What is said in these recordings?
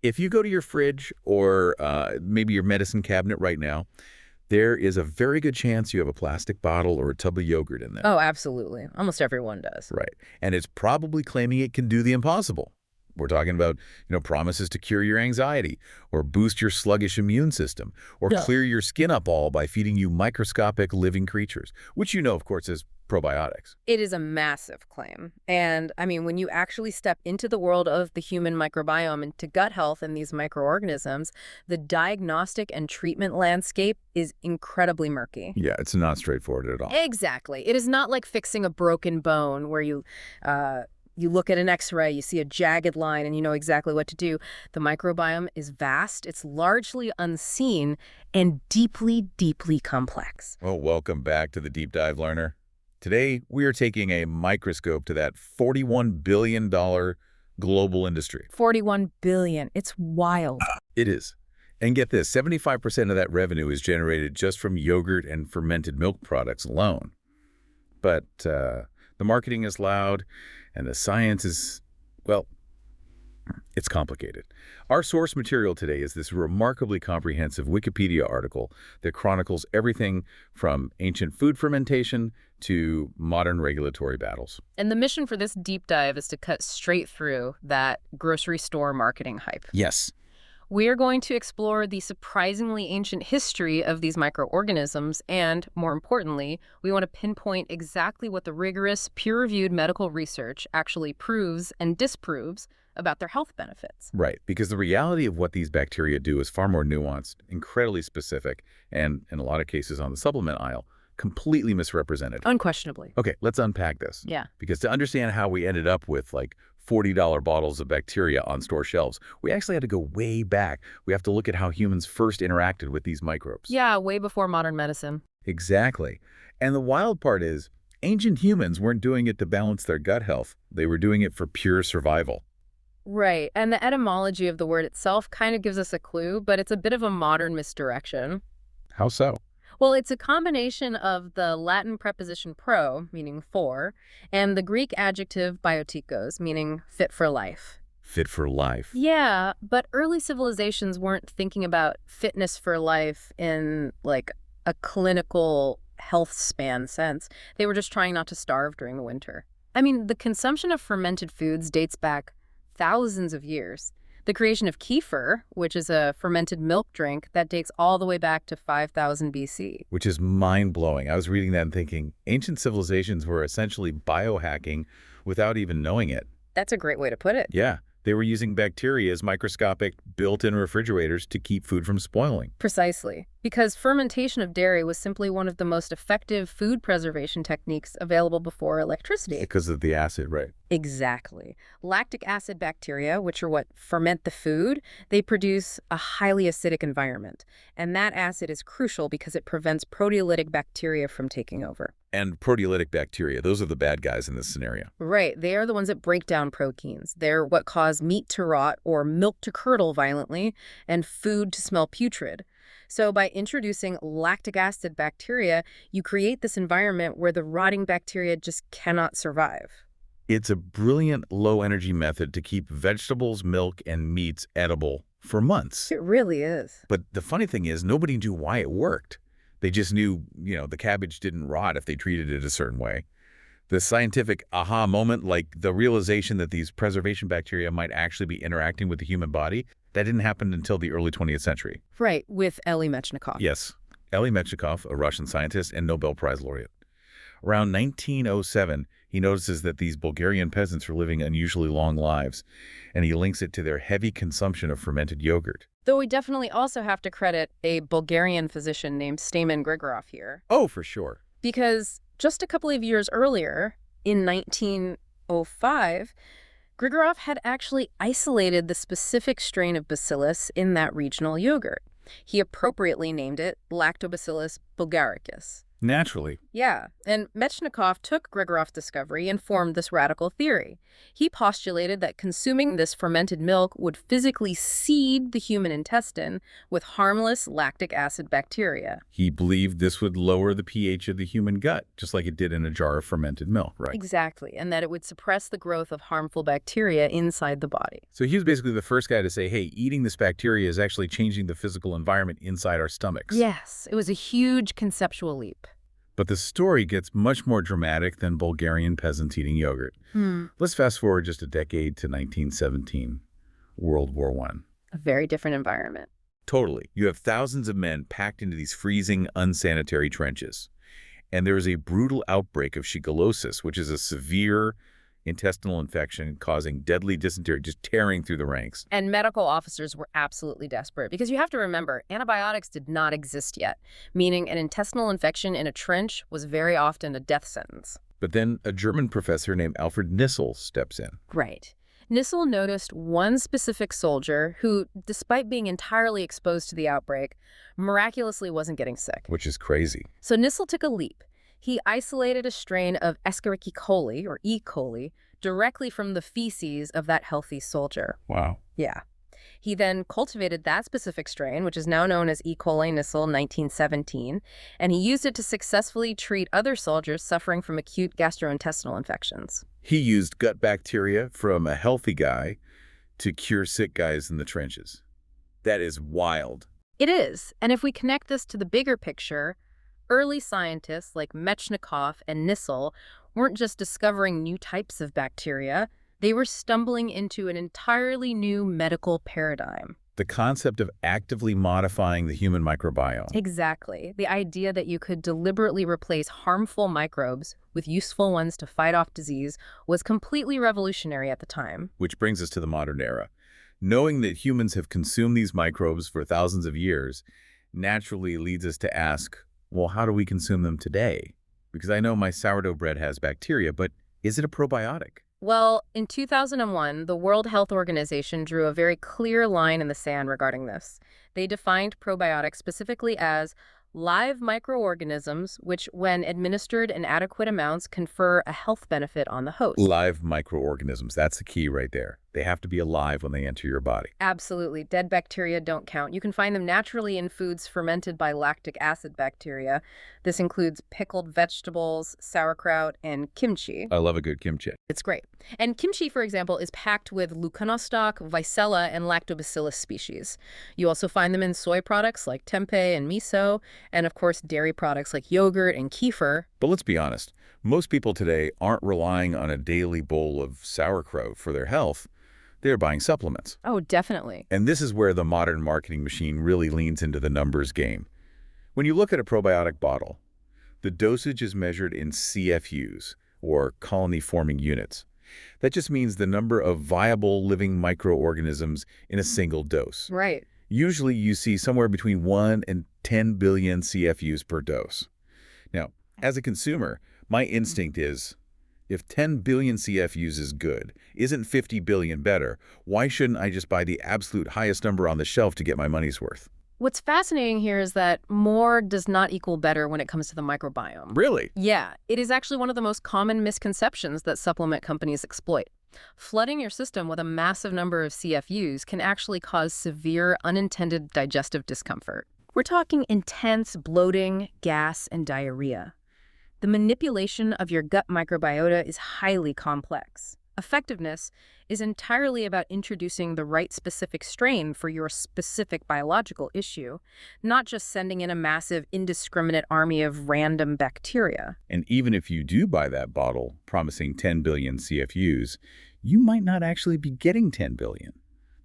If you go to your fridge or maybe your medicine cabinet right now, there is a very good chance you have a plastic bottle or a tub of yogurt in there. Oh, absolutely. Almost everyone does. Right. And it's probably claiming it can do the impossible. We're talking about, promises to cure your anxiety or boost your sluggish immune system or Yeah. clear your skin up all by feeding you microscopic living creatures, which of course, is probiotics. It is a massive claim. And I mean, when you actually step into the world of the human microbiome, into gut health and these microorganisms, the diagnostic and treatment landscape is incredibly murky. Yeah, it's not straightforward at all. Exactly. It is not like fixing a broken bone where you look at an x-ray, you see a jagged line, and you know exactly what to do. The microbiome is vast, it's largely unseen, and deeply, deeply complex. Well, welcome back to the Deep Dive Learner. Today, we are taking a microscope to that $41 billion global industry. 41 billion. It's wild. It is. And get this, 75% of that revenue is generated just from yogurt and fermented milk products alone. But the marketing is loud, and the science is, well, it's complicated. Our source material today is this remarkably comprehensive Wikipedia article that chronicles everything from ancient food fermentation to modern regulatory battles. And the mission for this deep dive is to cut straight through that grocery store marketing hype. Yes. We are going to explore the surprisingly ancient history of these microorganisms, and more importantly, we want to pinpoint exactly what the rigorous, peer-reviewed medical research actually proves and disproves about their health benefits. Right, because the reality of what these bacteria do is far more nuanced, incredibly specific, and in a lot of cases on the supplement aisle, completely misrepresented. Unquestionably. Okay, let's unpack this. Yeah. Because to understand how we ended up with like $40 bottles of bacteria on store shelves, we actually had to go way back. We have to look at how humans first interacted with these microbes. Yeah, way before modern medicine. Exactly. And the wild part is, ancient humans weren't doing it to balance their gut health. They were doing it for pure survival. Right, and the etymology of the word itself kind of gives us a clue, but it's a bit of a modern misdirection. How so? Well, it's a combination of the Latin preposition pro, meaning for, and the Greek adjective biotikos, meaning fit for life. Fit for life. Yeah, but early civilizations weren't thinking about fitness for life in, like, a clinical health span sense. They were just trying not to starve during the winter. I mean, the consumption of fermented foods dates back thousands of years. The creation of kefir, which is a fermented milk drink, that dates all the way back to 5000 BC. Which is mind-blowing. I was reading that and thinking, ancient civilizations were essentially biohacking without even knowing it. That's a great way to put it. Yeah, they were using bacteria as microscopic built-in refrigerators to keep food from spoiling. Precisely. Because fermentation of dairy was simply one of the most effective food preservation techniques available before electricity. Because of the acid, right? Exactly. Lactic acid bacteria, which are what ferment the food, they produce a highly acidic environment. And that acid is crucial because it prevents proteolytic bacteria from taking over. And proteolytic bacteria, those are the bad guys in this scenario. Right. They are the ones that break down proteins. They're what cause meat to rot or milk to curdle violently and food to smell putrid. So by introducing lactic acid bacteria, you create this environment where the rotting bacteria just cannot survive. It's a brilliant low-energy method to keep vegetables, milk, and meats edible for months. It really is. But the funny thing is, nobody knew why it worked. They just knew, the cabbage didn't rot if they treated it a certain way. The scientific aha moment, like the realization that these preservation bacteria might actually be interacting with the human body, that didn't happen until the early 20th century. Right, with Elie Metchnikoff. Yes, Elie Metchnikoff, a Russian scientist and Nobel Prize laureate. Around 1907, he notices that these Bulgarian peasants are living unusually long lives, and he links it to their heavy consumption of fermented yogurt. Though we definitely also have to credit a Bulgarian physician named Stamen Grigorov here. Oh, for sure. Because just a couple of years earlier, in 1905, Grigorov had actually isolated the specific strain of bacillus in that regional yogurt. He appropriately named it Lactobacillus bulgaricus. Naturally. Yeah, and Mechnikov took Gregorov's discovery and formed this radical theory. He postulated that consuming this fermented milk would physically seed the human intestine with harmless lactic acid bacteria. He believed this would lower the pH of the human gut, just like it did in a jar of fermented milk, right? Exactly, and that it would suppress the growth of harmful bacteria inside the body. So he was basically the first guy to say, hey, eating this bacteria is actually changing the physical environment inside our stomachs. Yes, it was a huge conceptual leap. But the story gets much more dramatic than Bulgarian peasants eating yogurt. Let's fast forward just a decade to 1917, World War I. A very different environment. Totally. You have thousands of men packed into these freezing, unsanitary trenches. And there is a brutal outbreak of shigellosis, which is a severe intestinal infection causing deadly dysentery, just tearing through the ranks. And medical officers were absolutely desperate because you have to remember, antibiotics did not exist yet, meaning an intestinal infection in a trench was very often a death sentence. But then a German professor named Alfred Nissl steps in. Right. Nissl noticed one specific soldier who, despite being entirely exposed to the outbreak, miraculously wasn't getting sick. Which is crazy. So Nissl took a leap. He isolated a strain of Escherichia coli, or E. coli, directly from the feces of that healthy soldier. Wow. Yeah. He then cultivated that specific strain, which is now known as E. coli Nissl 1917, and he used it to successfully treat other soldiers suffering from acute gastrointestinal infections. He used gut bacteria from a healthy guy to cure sick guys in the trenches. That is wild. It is. And if we connect this to the bigger picture, early scientists like Mechnikov and Nissl weren't just discovering new types of bacteria, they were stumbling into an entirely new medical paradigm. The concept of actively modifying the human microbiome. Exactly. The idea that you could deliberately replace harmful microbes with useful ones to fight off disease was completely revolutionary at the time. Which brings us to the modern era. Knowing that humans have consumed these microbes for thousands of years naturally leads us to ask, well, how do we consume them today? Because I know my sourdough bread has bacteria, but is it a probiotic? Well, in 2001, the World Health Organization drew a very clear line in the sand regarding this. They defined probiotics specifically as live microorganisms which, when administered in adequate amounts, confer a health benefit on the host. Live microorganisms, that's the key right there. They have to be alive when they enter your body. Absolutely. Dead bacteria don't count. You can find them naturally in foods fermented by lactic acid bacteria. This includes pickled vegetables, sauerkraut, and kimchi. I love a good kimchi. It's great. And kimchi, for example, is packed with Leuconostoc, Vicella, and Lactobacillus species. You also find them in soy products like tempeh and miso, and of course dairy products like yogurt and kefir. But let's be honest, most people today aren't relying on a daily bowl of sauerkraut for their health. They're buying supplements. Oh, definitely. And this is where the modern marketing machine really leans into the numbers game. When you look at a probiotic bottle, the dosage is measured in CFUs, or colony-forming units. That just means the number of viable living microorganisms in a single dose. Right. Usually you see somewhere between 1 and 10 billion CFUs per dose. Now, as a consumer, my instinct is, if 10 billion CFUs is good, isn't 50 billion better, why shouldn't I just buy the absolute highest number on the shelf to get my money's worth? What's fascinating here is that more does not equal better when it comes to the microbiome. Really? Yeah, it is actually one of the most common misconceptions that supplement companies exploit. Flooding your system with a massive number of CFUs can actually cause severe unintended digestive discomfort. We're talking intense bloating, gas, and diarrhea. The manipulation of your gut microbiota is highly complex. Effectiveness is entirely about introducing the right specific strain for your specific biological issue, not just sending in a massive indiscriminate army of random bacteria. And even if you do buy that bottle promising 10 billion CFUs, you might not actually be getting 10 billion.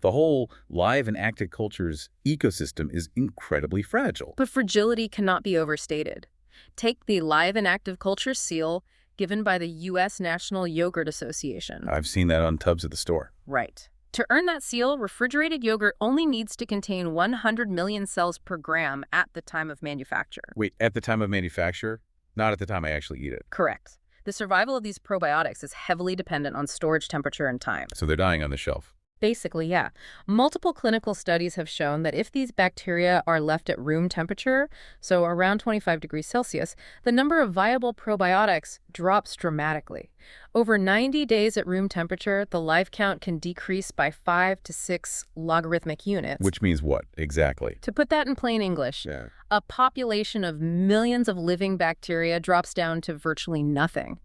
The whole live and active culture's ecosystem is incredibly fragile. But fragility cannot be overstated. Take the Live and Active Culture seal given by the U.S. National Yogurt Association. I've seen that on tubs at the store. Right. To earn that seal, refrigerated yogurt only needs to contain 100 million cells per gram at the time of manufacture. Wait, at the time of manufacture? Not at the time I actually eat it. Correct. The survival of these probiotics is heavily dependent on storage temperature and time. So they're dying on the shelf. Basically, yeah. Multiple clinical studies have shown that if these bacteria are left at room temperature, so around 25 degrees Celsius, the number of viable probiotics drops dramatically. Over 90 days at room temperature, the live count can decrease by 5 to 6 logarithmic units. Which means what, exactly? To put that in plain English, Yeah. a population of millions of living bacteria drops down to virtually nothing.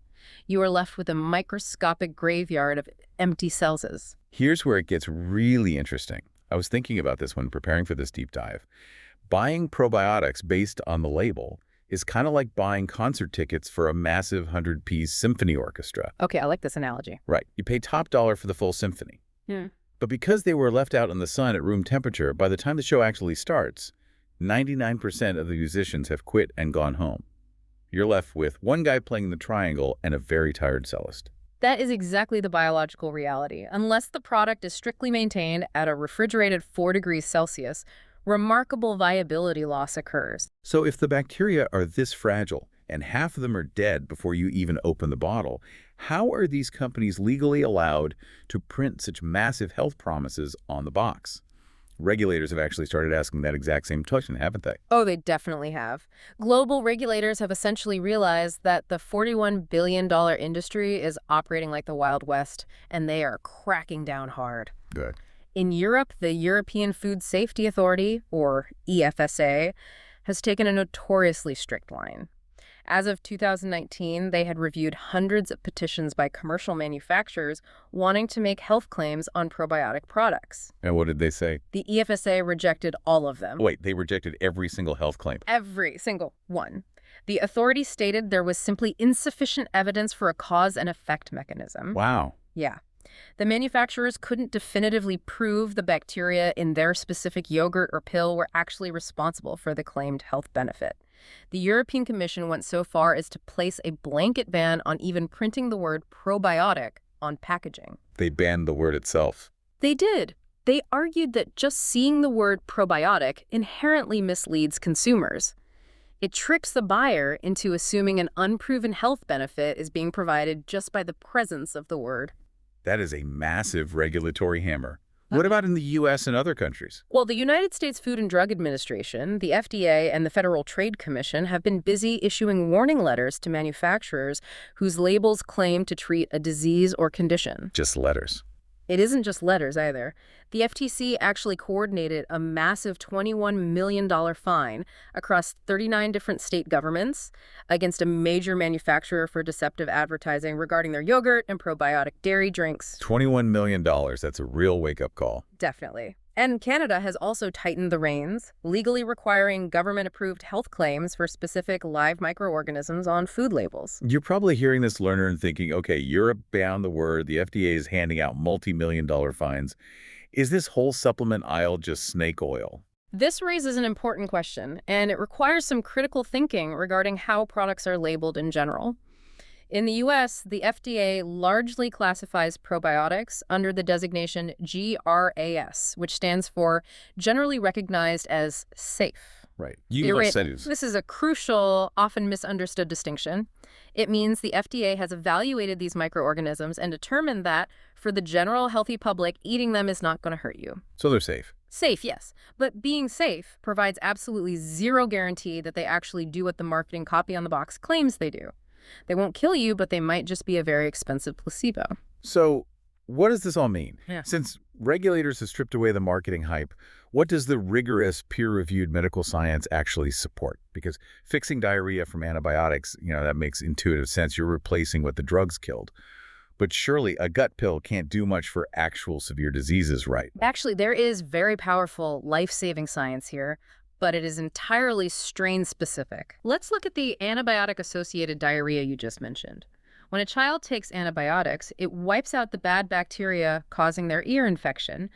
You are left with a microscopic graveyard of empty cells. Here's where it gets really interesting. I was thinking about this when preparing for this deep dive. Buying probiotics based on the label is kind of like buying concert tickets for a massive 100-piece symphony orchestra. Okay, I like this analogy. Right. You pay top dollar for the full symphony. Yeah. But because they were left out in the sun at room temperature, by the time the show actually starts, 99% of the musicians have quit and gone home. You're left with one guy playing the triangle and a very tired cellist. That is exactly the biological reality. Unless the product is strictly maintained at a refrigerated 4 degrees Celsius, remarkable viability loss occurs. So if the bacteria are this fragile and half of them are dead before you even open the bottle, how are these companies legally allowed to print such massive health promises on the box? Regulators have actually started asking that exact same question, haven't they? Oh, they definitely have. Global regulators have essentially realized that the $41 billion industry is operating like the Wild West, and they are cracking down hard. Good. In Europe, the European Food Safety Authority, or EFSA, has taken a notoriously strict line. As of 2019, they had reviewed hundreds of petitions by commercial manufacturers wanting to make health claims on probiotic products. And what did they say? The EFSA rejected all of them. Wait, they rejected every single health claim? Every single one. The authority stated there was simply insufficient evidence for a cause and effect mechanism. Wow. Yeah. The manufacturers couldn't definitively prove the bacteria in their specific yogurt or pill were actually responsible for the claimed health benefit. The European Commission went so far as to place a blanket ban on even printing the word probiotic on packaging. They banned the word itself. They did. They argued that just seeing the word probiotic inherently misleads consumers. It tricks the buyer into assuming an unproven health benefit is being provided just by the presence of the word. That is a massive regulatory hammer. What about in the U.S. and other countries? Well, the United States Food and Drug Administration, the FDA, and the Federal Trade Commission have been busy issuing warning letters to manufacturers whose labels claim to treat a disease or condition. Just letters. It isn't just letters either. The FTC actually coordinated a massive $21 million fine across 39 different state governments against a major manufacturer for deceptive advertising regarding their yogurt and probiotic dairy drinks. $21 million. That's a real wake-up call. Definitely. And Canada has also tightened the reins, legally requiring government-approved health claims for specific live microorganisms on food labels. You're probably hearing this, learner, and thinking, okay, Europe banned the word, the FDA is handing out multi-million-dollar fines. Is this whole supplement aisle just snake oil? This raises an important question, and it requires some critical thinking regarding how products are labeled in general. In the U.S., the FDA largely classifies probiotics under the designation GRAS, which stands for Generally Recognized as Safe. Right. This is a crucial, often misunderstood distinction. It means the FDA has evaluated these microorganisms and determined that, for the general healthy public, eating them is not going to hurt you. So they're safe. Safe, yes. But being safe provides absolutely zero guarantee that they actually do what the marketing copy on the box claims they do. They won't kill you, but they might just be a very expensive placebo. So what does this all mean? Yeah. Since regulators have stripped away the marketing hype, what does the rigorous peer-reviewed medical science actually support? Because fixing diarrhea from antibiotics, that makes intuitive sense. You're replacing what the drugs killed. But surely a gut pill can't do much for actual severe diseases, right? Actually, there is very powerful life-saving science here, but it is entirely strain-specific. Let's look at the antibiotic-associated diarrhea you just mentioned. When a child takes antibiotics, it wipes out the bad bacteria causing their ear infection,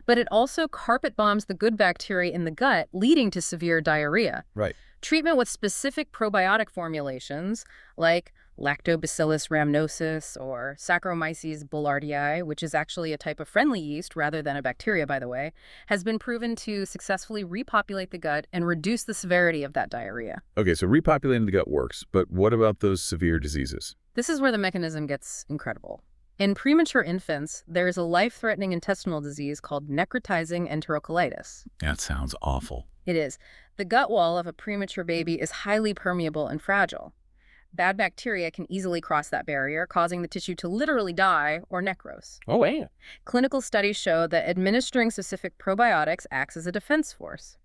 but it also carpet bombs the good bacteria in the gut, leading to severe diarrhea. Right. Treatment with specific probiotic formulations, like Lactobacillus rhamnosus or Saccharomyces boulardii, which is actually a type of friendly yeast rather than a bacteria, by the way, has been proven to successfully repopulate the gut and reduce the severity of that diarrhea. Okay, so repopulating the gut works, but what about those severe diseases? This is where the mechanism gets incredible. In premature infants, there is a life-threatening intestinal disease called necrotizing enterocolitis. That sounds awful. It is. The gut wall of a premature baby is highly permeable and fragile. Bad bacteria can easily cross that barrier, causing the tissue to literally die or necrose. Oh, yeah. Clinical studies show that administering specific probiotics acts as a defense force.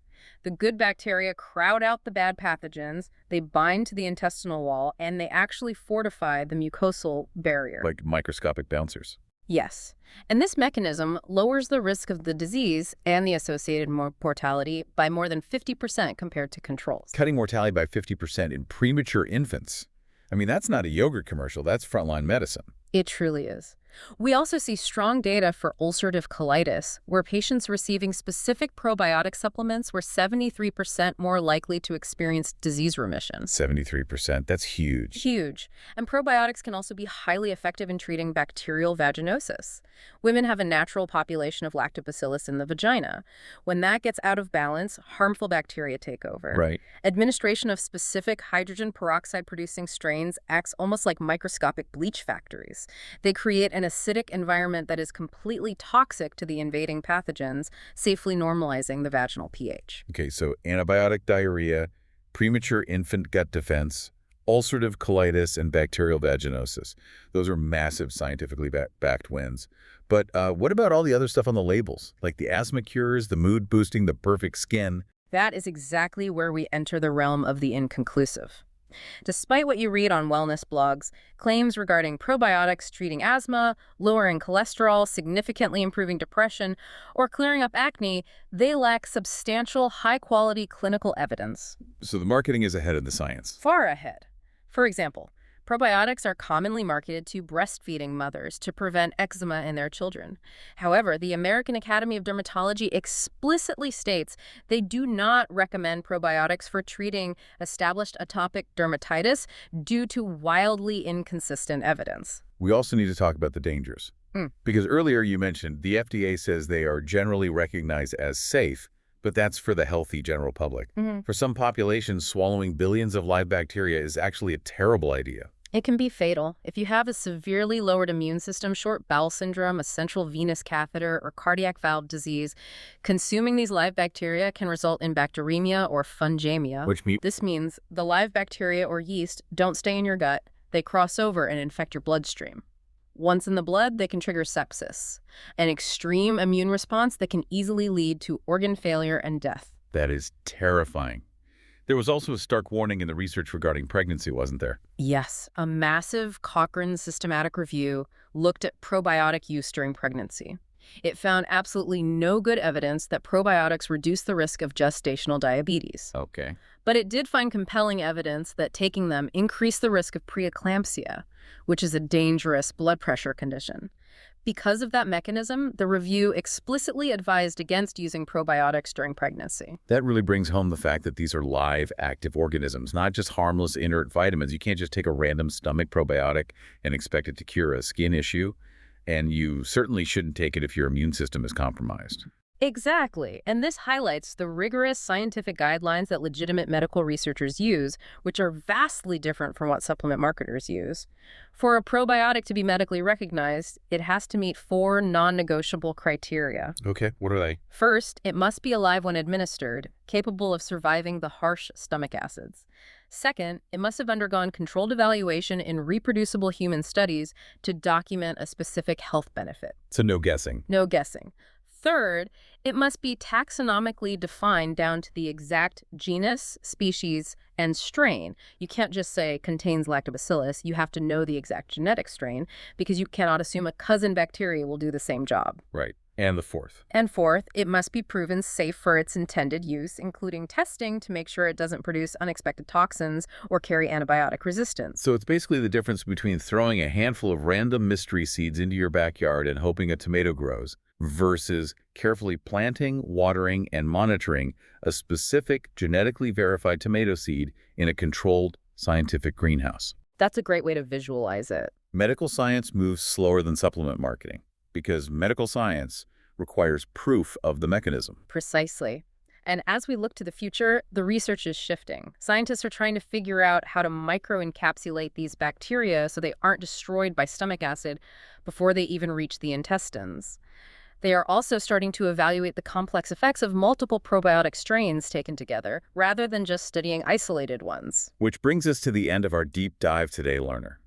The good bacteria crowd out the bad pathogens, they bind to the intestinal wall, and they actually fortify the mucosal barrier. Like microscopic bouncers. Yes. And this mechanism lowers the risk of the disease and the associated mortality by more than 50% compared to controls. Cutting mortality by 50% in premature infants. I mean, that's not a yogurt commercial. That's frontline medicine. It truly is. We also see strong data for ulcerative colitis, where patients receiving specific probiotic supplements were 73% more likely to experience disease remission. 73%. That's huge. Huge. And probiotics can also be highly effective in treating bacterial vaginosis. Women have a natural population of lactobacillus in the vagina. When that gets out of balance, harmful bacteria take over. Right. Administration of specific hydrogen peroxide-producing strains acts almost like microscopic bleach factories. They create an acidic environment that is completely toxic to the invading pathogens, safely normalizing the vaginal pH. Okay, so antibiotic diarrhea, premature infant gut defense, ulcerative colitis, and bacterial vaginosis. Those are massive scientifically backed wins. But what about all the other stuff on the labels, like the asthma cures, the mood boosting, the perfect skin? That is exactly where we enter the realm of the inconclusive. Despite what you read on wellness blogs, claims regarding probiotics treating asthma, lowering cholesterol, significantly improving depression, or clearing up acne, they lack substantial, high-quality clinical evidence. So the marketing is ahead of the science. Far ahead. For example, probiotics are commonly marketed to breastfeeding mothers to prevent eczema in their children. However, the American Academy of Dermatology explicitly states they do not recommend probiotics for treating established atopic dermatitis due to wildly inconsistent evidence. We also need to talk about the dangers. Because earlier you mentioned the FDA says they are generally recognized as safe, but that's for the healthy general public. For some populations, swallowing billions of live bacteria is actually a terrible idea. It can be fatal. If you have a severely lowered immune system, short bowel syndrome, a central venous catheter, or cardiac valve disease, consuming these live bacteria can result in bacteremia or fungemia. This means the live bacteria or yeast don't stay in your gut. They cross over and infect your bloodstream. Once in the blood, they can trigger sepsis, an extreme immune response that can easily lead to organ failure and death. That is terrifying. There was also a stark warning in the research regarding pregnancy, wasn't there? Yes, a massive Cochrane systematic review looked at probiotic use during pregnancy. It found absolutely no good evidence that probiotics reduce the risk of gestational diabetes. Okay. But it did find compelling evidence that taking them increased the risk of preeclampsia, which is a dangerous blood pressure condition. Because of that mechanism, the review explicitly advised against using probiotics during pregnancy. That really brings home the fact that these are live, active organisms, not just harmless inert vitamins. You can't just take a random stomach probiotic and expect it to cure a skin issue. And you certainly shouldn't take it if your immune system is compromised. Exactly. And this highlights the rigorous scientific guidelines that legitimate medical researchers use, which are vastly different from what supplement marketers use. For a probiotic to be medically recognized, it has to meet 4 non-negotiable criteria. Okay, what are they? First, it must be alive when administered, capable of surviving the harsh stomach acids. Second, it must have undergone controlled evaluation in reproducible human studies to document a specific health benefit. So no guessing. No guessing. Third, it must be taxonomically defined down to the exact genus, species, and strain. You can't just say contains lactobacillus. You have to know the exact genetic strain because you cannot assume a cousin bacteria will do the same job. Right. And the fourth. And fourth, it must be proven safe for its intended use, including testing to make sure it doesn't produce unexpected toxins or carry antibiotic resistance. So it's basically the difference between throwing a handful of random mystery seeds into your backyard and hoping a tomato grows versus carefully planting, watering, and monitoring a specific genetically verified tomato seed in a controlled scientific greenhouse. That's a great way to visualize it. Medical science moves slower than supplement marketing because medical science requires proof of the mechanism. Precisely. And as we look to the future, the research is shifting. Scientists are trying to figure out how to microencapsulate these bacteria so they aren't destroyed by stomach acid before they even reach the intestines. They are also starting to evaluate the complex effects of multiple probiotic strains taken together, rather than just studying isolated ones. Which brings us to the end of our deep dive today, learner.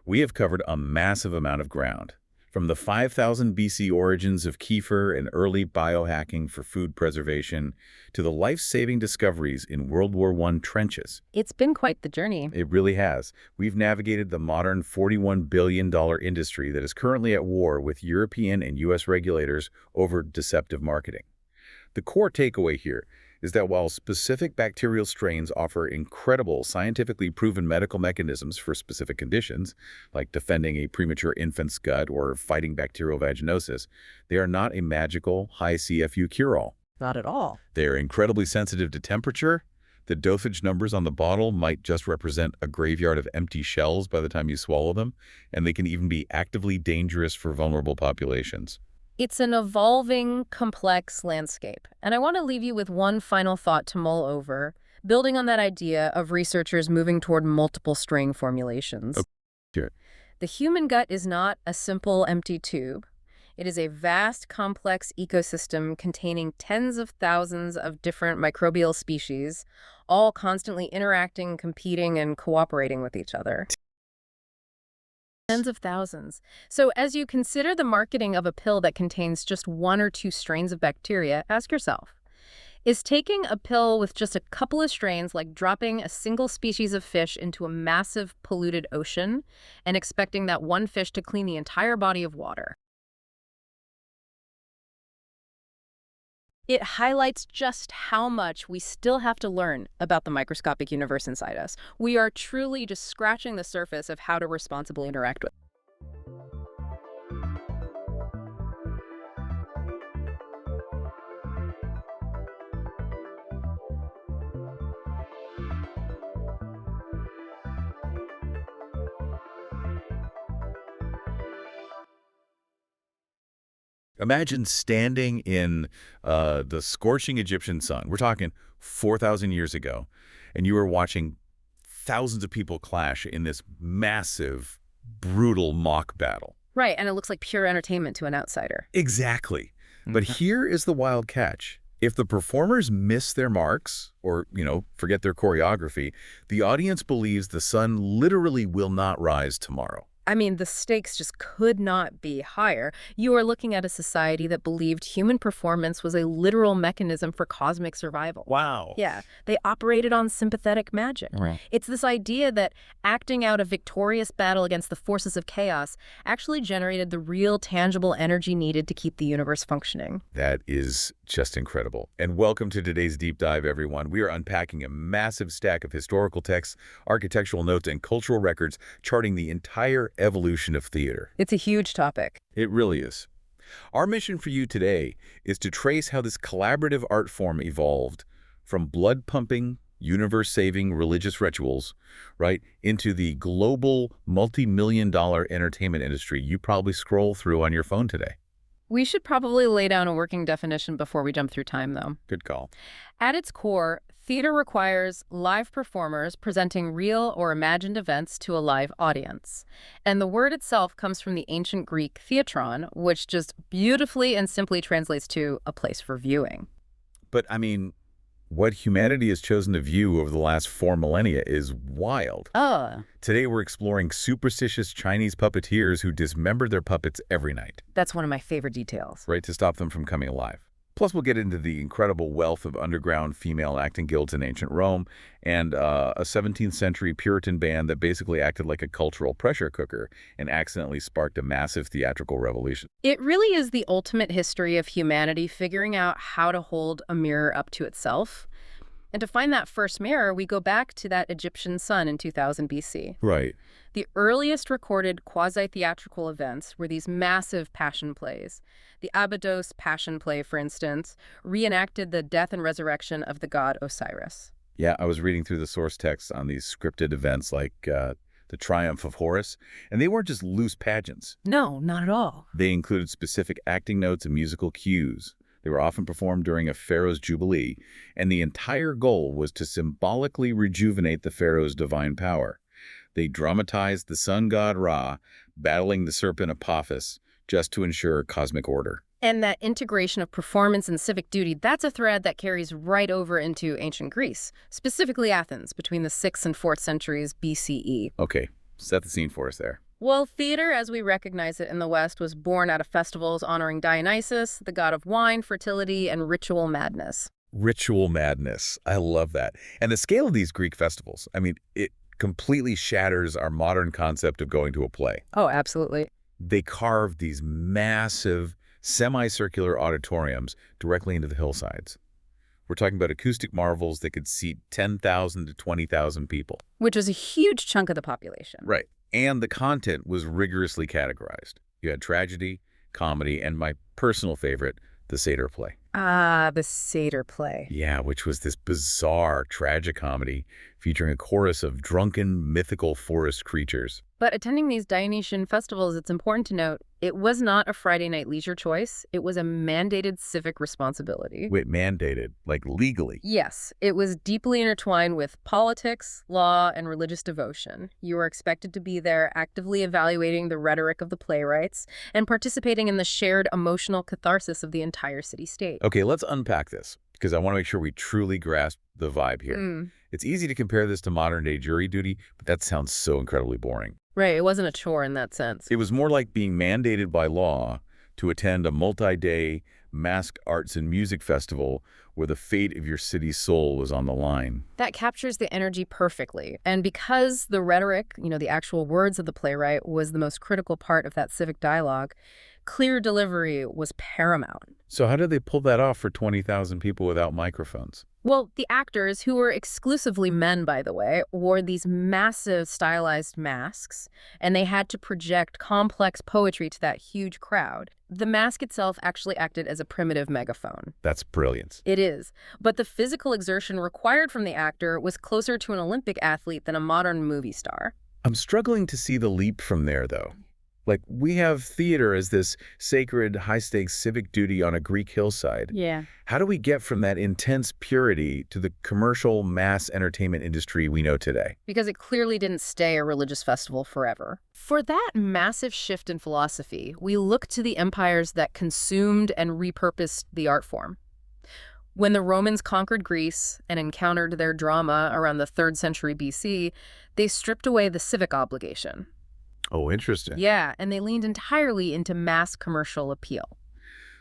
We have covered a massive amount of ground, from the 5000 BC origins of kefir and early biohacking for food preservation to the life-saving discoveries in World War I trenches. It's been quite the journey. It really has. We've navigated the modern $41 billion industry that is currently at war with European and U.S. regulators over deceptive marketing. The core takeaway here is that while specific bacterial strains offer incredible scientifically proven medical mechanisms for specific conditions, like defending a premature infant's gut or fighting bacterial vaginosis, they are not a magical, high CFU cure-all. Not at all. They are incredibly sensitive to temperature. The dosage numbers on the bottle might just represent a graveyard of empty shells by the time you swallow them, and they can even be actively dangerous for vulnerable populations. It's an evolving, complex landscape. And I want to leave you with one final thought to mull over, building on that idea of researchers moving toward multiple strain formulations. Okay. Sure. The human gut is not a simple empty tube. It is a vast, complex ecosystem containing tens of thousands of different microbial species, all constantly interacting, competing, and cooperating with each other. Tens of thousands. So as you consider the marketing of a pill that contains just one or two strains of bacteria, ask yourself, is taking a pill with just a couple of strains like dropping a single species of fish into a massive polluted ocean and expecting that one fish to clean the entire body of water? It highlights just how much we still have to learn about the microscopic universe inside us. We are truly just scratching the surface of how to responsibly interact with it. Imagine standing in the scorching Egyptian sun. We're talking 4,000 years ago, and you were watching thousands of people clash in this massive, brutal mock battle. Right, and it looks like pure entertainment to an outsider. Exactly. But here is the wild catch. If the performers miss their marks or, forget their choreography, the audience believes the sun literally will not rise tomorrow. I mean, the stakes just could not be higher. You are looking at a society that believed human performance was a literal mechanism for cosmic survival. Wow. Yeah, they operated on sympathetic magic. Right. It's this idea that acting out a victorious battle against the forces of chaos actually generated the real tangible energy needed to keep the universe functioning. That is just incredible. And welcome to today's deep dive, everyone. We are unpacking a massive stack of historical texts, architectural notes, and cultural records charting the entire evolution of theater. It's a huge topic. It really is. Our mission for you today is to trace how this collaborative art form evolved from blood-pumping, universe-saving religious rituals, right, into the global multi-million-dollar entertainment industry you probably scroll through on your phone today. We should probably lay down a working definition before we jump through time, though. Good call. At its core, theater requires live performers presenting real or imagined events to a live audience. And the word itself comes from the ancient Greek theatron, which just beautifully and simply translates to a place for viewing. But, I mean, what humanity has chosen to view over the last 4 millennia is wild. Today we're exploring superstitious Chinese puppeteers who dismember their puppets every night. That's one of my favorite details. Right, to stop them from coming alive. Plus, we'll get into the incredible wealth of underground female acting guilds in ancient Rome and a 17th century Puritan band that basically acted like a cultural pressure cooker and accidentally sparked a massive theatrical revolution. It really is the ultimate history of humanity figuring out how to hold a mirror up to itself. And to find that first mirror, we go back to that Egyptian sun in 2000 BC. Right. The earliest recorded quasi-theatrical events were these massive passion plays. The Abydos Passion Play, for instance, reenacted the death and resurrection of the god Osiris. Yeah, I was reading through the source texts on these scripted events like the Triumph of Horus, and they weren't just loose pageants. No, not at all. They included specific acting notes and musical cues. They were often performed during a pharaoh's jubilee, and the entire goal was to symbolically rejuvenate the pharaoh's divine power. They dramatized the sun god Ra battling the serpent Apophis just to ensure cosmic order. And that integration of performance and civic duty, that's a thread that carries right over into ancient Greece, specifically Athens, between the 6th and 4th centuries BCE. Okay, set the scene for us there. Well, theater, as we recognize it in the West, was born out of festivals honoring Dionysus, the god of wine, fertility, and ritual madness. Ritual madness. I love that. And the scale of these Greek festivals, I mean, it completely shatters our modern concept of going to a play. Oh, absolutely. They carved these massive, semicircular auditoriums directly into the hillsides. We're talking about acoustic marvels that could seat 10,000 to 20,000 people. Which is a huge chunk of the population. Right. And the content was rigorously categorized. You had tragedy, comedy, and my personal favorite, the satyr play. Ah, the satyr play. Yeah, which was this bizarre tragicomedy featuring a chorus of drunken, mythical forest creatures. But attending these Dionysian festivals, it's important to note, it was not a Friday night leisure choice. It was a mandated civic responsibility. Wait, mandated? Like legally? Yes, it was deeply intertwined with politics, law, and religious devotion. You were expected to be there actively evaluating the rhetoric of the playwrights and participating in the shared emotional catharsis of the entire city-state. Okay, let's unpack this, because I want to make sure we truly grasp the vibe here. It's easy to compare this to modern-day jury duty, but that sounds so incredibly boring. Right, it wasn't a chore in that sense. It was more like being mandated by law to attend a multi-day masked arts and music festival where the fate of your city's soul was on the line. That captures the energy perfectly. And because the rhetoric, the actual words of the playwright, was the most critical part of that civic dialogue, clear delivery was paramount. So how did they pull that off for 20,000 people without microphones? Well, the actors, who were exclusively men, by the way, wore these massive stylized masks, and they had to project complex poetry to that huge crowd. The mask itself actually acted as a primitive megaphone. That's brilliant. It is. But the physical exertion required from the actor was closer to an Olympic athlete than a modern movie star. I'm struggling to see the leap from there, though. Like, we have theater as this sacred, high-stakes civic duty on a Greek hillside. Yeah. How do we get from that intense purity to the commercial mass entertainment industry we know today? Because it clearly didn't stay a religious festival forever. For that massive shift in philosophy, we look to the empires that consumed and repurposed the art form. When the Romans conquered Greece and encountered their drama around the 3rd century BC, they stripped away the civic obligation. Oh, interesting. Yeah, and they leaned entirely into mass commercial appeal.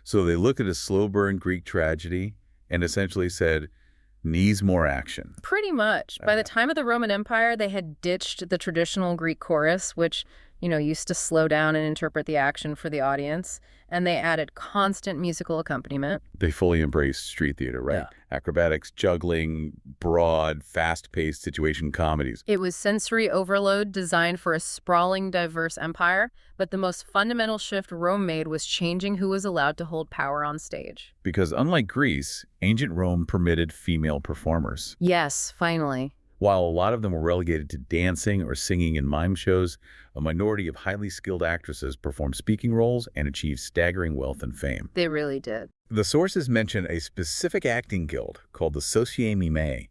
So they looked at a slow-burn Greek tragedy and essentially said, needs more action. Pretty much. By the time of the Roman Empire, they had ditched the traditional Greek chorus, which, used to slow down and interpret the action for the audience, and they added constant musical accompaniment. They fully embraced street theater, right? Yeah. Acrobatics, juggling, broad, fast-paced situation comedies. It was sensory overload designed for a sprawling, diverse empire, but the most fundamental shift Rome made was changing who was allowed to hold power on stage. Because unlike Greece, ancient Rome permitted female performers. Yes, finally. While a lot of them were relegated to dancing or singing in mime shows, a minority of highly skilled actresses performed speaking roles and achieved staggering wealth and fame. They really did. The sources mention a specific acting guild called the Societe Mime.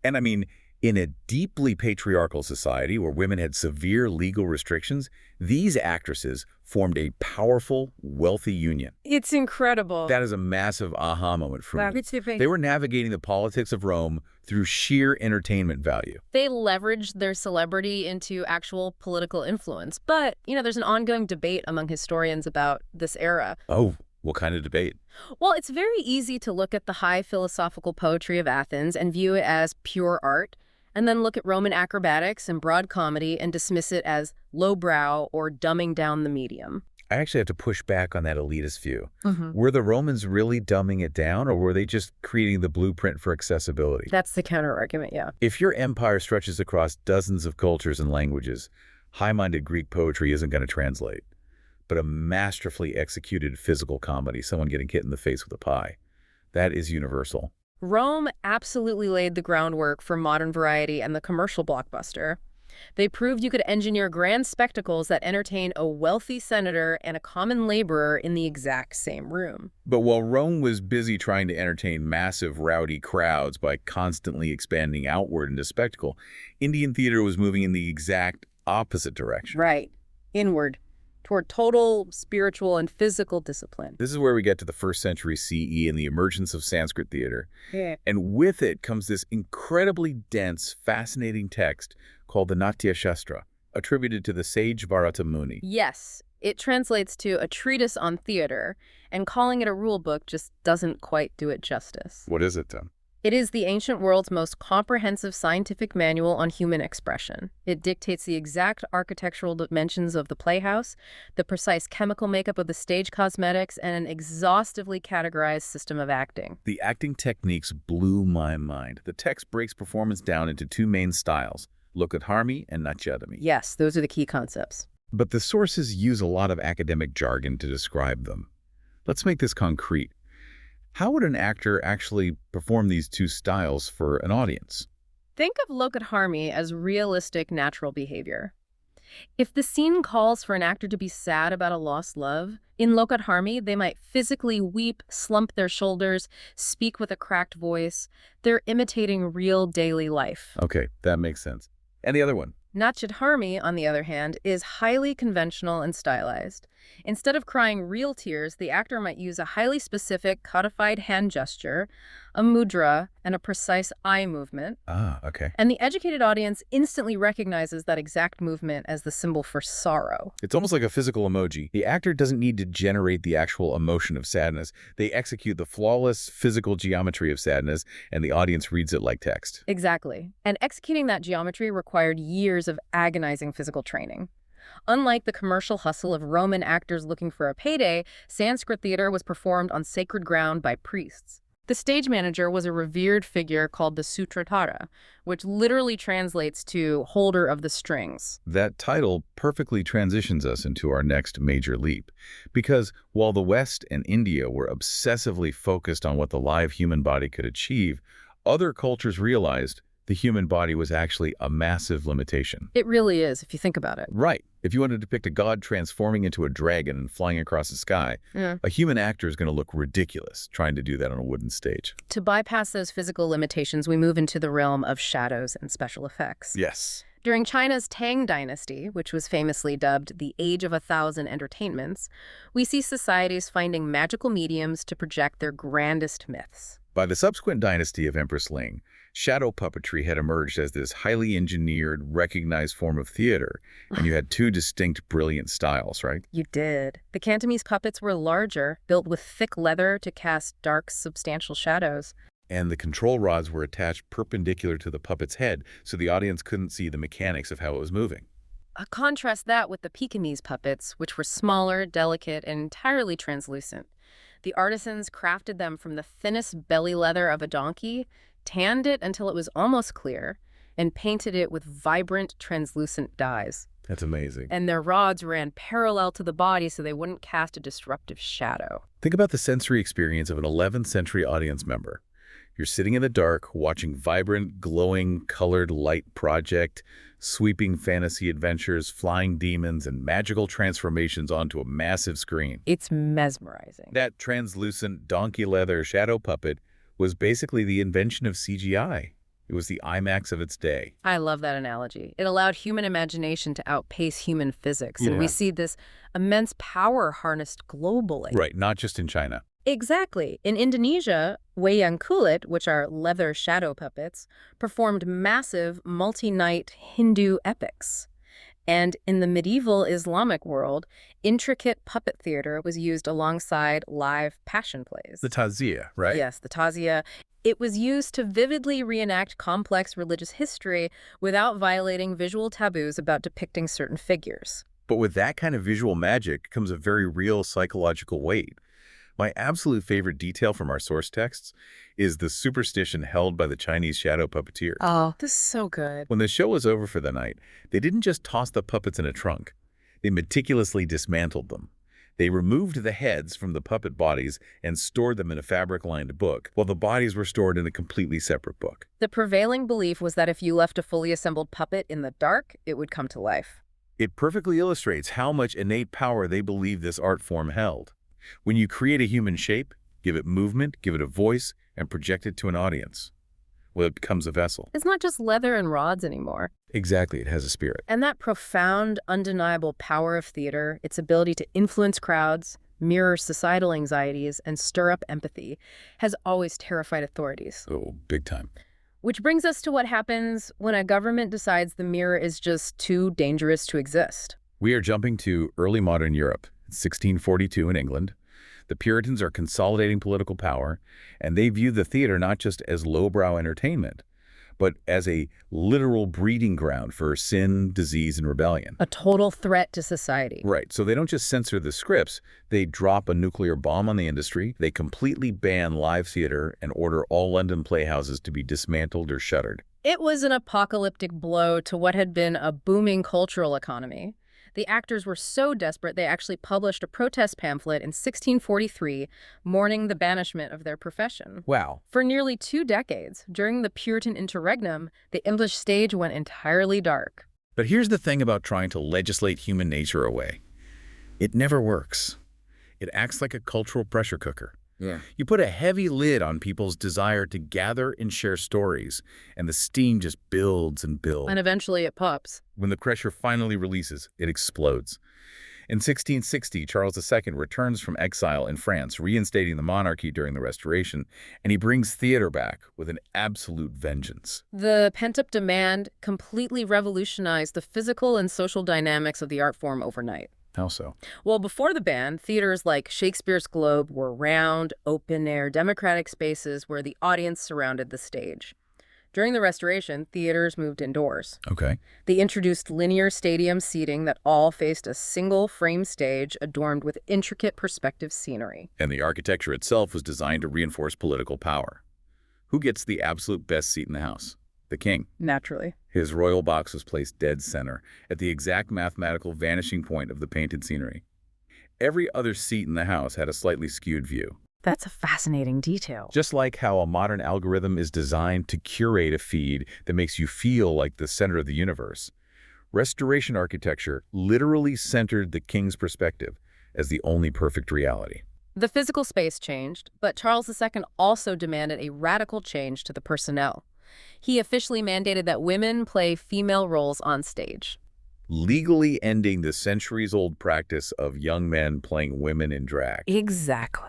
And I mean, in a deeply patriarchal society where women had severe legal restrictions, these actresses formed a powerful, wealthy union. It's incredible. That is a massive aha moment for me. They They were navigating the politics of Rome through sheer entertainment value. leveraged their celebrity into actual political influence. But, there's an ongoing debate among historians about this era. Oh, what kind of debate? Well, it's very easy to look at the high philosophical poetry of Athens and view it as pure art, and then look at Roman acrobatics and broad comedy and dismiss it as lowbrow or dumbing down the medium. I actually have to push back on that elitist view. Were the Romans really dumbing it down, or were they just creating the blueprint for accessibility? That's the counter-argument, yeah. If your empire stretches across dozens of cultures and languages, high-minded Greek poetry isn't going to translate. But a masterfully executed physical comedy, someone getting hit in the face with a pie, that is universal. Rome absolutely laid the groundwork for modern variety and the commercial blockbuster. They proved you could engineer grand spectacles that entertain a wealthy senator and a common laborer in the exact same room. But while Rome was busy trying to entertain massive, rowdy crowds by constantly expanding outward into spectacle, Indian theater was moving in the exact opposite direction. Right. Inward, toward total spiritual and physical discipline. This is where we get to the 1st century CE and the emergence of Sanskrit theater. Yeah. And with it comes this incredibly dense, fascinating text called the Natya Shastra, attributed to the sage Bharata Muni. Yes, it translates to a treatise on theater, and calling it a rule book just doesn't quite do it justice. What is it, Tim? It is the ancient world's most comprehensive scientific manual on human expression. It dictates the exact architectural dimensions of the playhouse, the precise chemical makeup of the stage cosmetics, and an exhaustively categorized system of acting. The acting techniques blew my mind. The text breaks performance down into 2 main styles, Lokadharmi and Natyadami. Yes, those are the key concepts. But the sources use a lot of academic jargon to describe them. Let's make this concrete. How would an actor actually perform these 2 styles for an audience? Think of Lokadharmi as realistic, natural behavior. If the scene calls for an actor to be sad about a lost love, in Lokadharmi, they might physically weep, slump their shoulders, speak with a cracked voice. They're imitating real daily life. Okay, that makes sense. And the other one? Natyadharmi, on the other hand, is highly conventional and stylized. Instead of crying real tears, the actor might use a highly specific codified hand gesture, a mudra, and a precise eye movement. Ah, okay. And the educated audience instantly recognizes that exact movement as the symbol for sorrow. It's almost like a physical emoji. The actor doesn't need to generate the actual emotion of sadness. They execute the flawless physical geometry of sadness, and the audience reads it like text. Exactly. And executing that geometry required years of agonizing physical training. Unlike the commercial hustle of Roman actors looking for a payday, Sanskrit theater was performed on sacred ground by priests. The stage manager was a revered figure called the Sutratara, which literally translates to holder of the strings. That title perfectly transitions us into our next major leap. Because while the West and India were obsessively focused on what the live human body could achieve, other cultures realized the human body was actually a massive limitation. It really is, if you think about it. Right. If you want to depict a god transforming into a dragon and flying across the sky, a human actor is going to look ridiculous trying to do that on a wooden stage. To bypass those physical limitations, we move into the realm of shadows and special effects. Yes. During China's Tang Dynasty, which was famously dubbed the Age of 1,000 Entertainments, we see societies finding magical mediums to project their grandest myths. By the subsequent dynasty of Empress Ling, shadow puppetry had emerged as this highly engineered, recognized form of theater, and you had 2 distinct, brilliant styles, right? You did. The Cantonese puppets were larger, built with thick leather to cast dark, substantial shadows. And the control rods were attached perpendicular to the puppet's head, so the audience couldn't see the mechanics of how it was moving. Contrast that with the Pekingese puppets, which were smaller, delicate, and entirely translucent. The artisans crafted them from the thinnest belly leather of a donkey, tanned it until it was almost clear, and painted it with vibrant, translucent dyes. That's amazing. And their rods ran parallel to the body so they wouldn't cast a disruptive shadow. Think about the sensory experience of an 11th century audience member. You're sitting in the dark, watching vibrant, glowing, colored light project, sweeping fantasy adventures, flying demons, and magical transformations onto a massive screen. It's mesmerizing. That translucent donkey leather shadow puppet was basically the invention of CGI. It was the IMAX of its day. I love that analogy. It allowed human imagination to outpace human physics, and we see this immense power harnessed globally. Right, not just in China. Exactly. In Indonesia, wayang kulit, which are leather shadow puppets, performed massive multi-night Hindu epics. And in the medieval Islamic world, intricate puppet theater was used alongside live passion plays. The Tazia, right? Yes, the Tazia. It was used to vividly reenact complex religious history without violating visual taboos about depicting certain figures. But with that kind of visual magic comes a very real psychological weight. My absolute favorite detail from our source texts is the superstition held by the Chinese shadow puppeteers. Oh, this is so good. When the show was over for the night, they didn't just toss the puppets in a trunk. They meticulously dismantled them. They removed the heads from the puppet bodies and stored them in a fabric-lined book, while the bodies were stored in a completely separate book. The prevailing belief was that if you left a fully assembled puppet in the dark, it would come to life. It perfectly illustrates how much innate power they believed this art form held. When you create a human shape, give it movement, give it a voice, and project it to an audience, well, it becomes a vessel. It's not just leather and rods anymore. Exactly, it has a spirit. And that profound, undeniable power of theater, its ability to influence crowds, mirror societal anxieties, and stir up empathy, has always terrified authorities. Oh, big time. Which brings us to what happens when a government decides the mirror is just too dangerous to exist. We are jumping to early modern Europe, 1642 in England. The Puritans are consolidating political power, and they view the theater not just as lowbrow entertainment, but as a literal breeding ground for sin, disease, and rebellion. A total threat to society. Right, so they don't just censor the scripts, they drop a nuclear bomb on the industry, they completely ban live theater and order all London playhouses to be dismantled or shuttered. It was an apocalyptic blow to what had been a booming cultural economy. The actors were so desperate they actually published a protest pamphlet in 1643 mourning the banishment of their profession. Wow. For nearly 2 decades, during the Puritan interregnum, the English stage went entirely dark. But here's the thing about trying to legislate human nature away. It never works. It acts like a cultural pressure cooker. Yeah. You put a heavy lid on people's desire to gather and share stories, and the steam just builds and builds. And eventually it pops. When the pressure finally releases, it explodes. In 1660, Charles II returns from exile in France, reinstating the monarchy during the Restoration, and he brings theater back with an absolute vengeance. The pent-up demand completely revolutionized the physical and social dynamics of the art form overnight. How so? Well, before the ban, theaters like Shakespeare's Globe were round, open-air, democratic spaces where the audience surrounded the stage. During the Restoration, theaters moved indoors. Okay. They introduced linear stadium seating that all faced a single frame stage adorned with intricate perspective scenery. And the architecture itself was designed to reinforce political power. Who gets the absolute best seat in the house? The king. Naturally. His royal box was placed dead center, at the exact mathematical vanishing point of the painted scenery. Every other seat in the house had a slightly skewed view. That's a fascinating detail. Just like how a modern algorithm is designed to curate a feed that makes you feel like the center of the universe, Restoration architecture literally centered the king's perspective as the only perfect reality. The physical space changed, but Charles II also demanded a radical change to the personnel. He officially mandated that women play female roles on stage, Legally ending the centuries-old practice of young men playing women in drag. Exactly.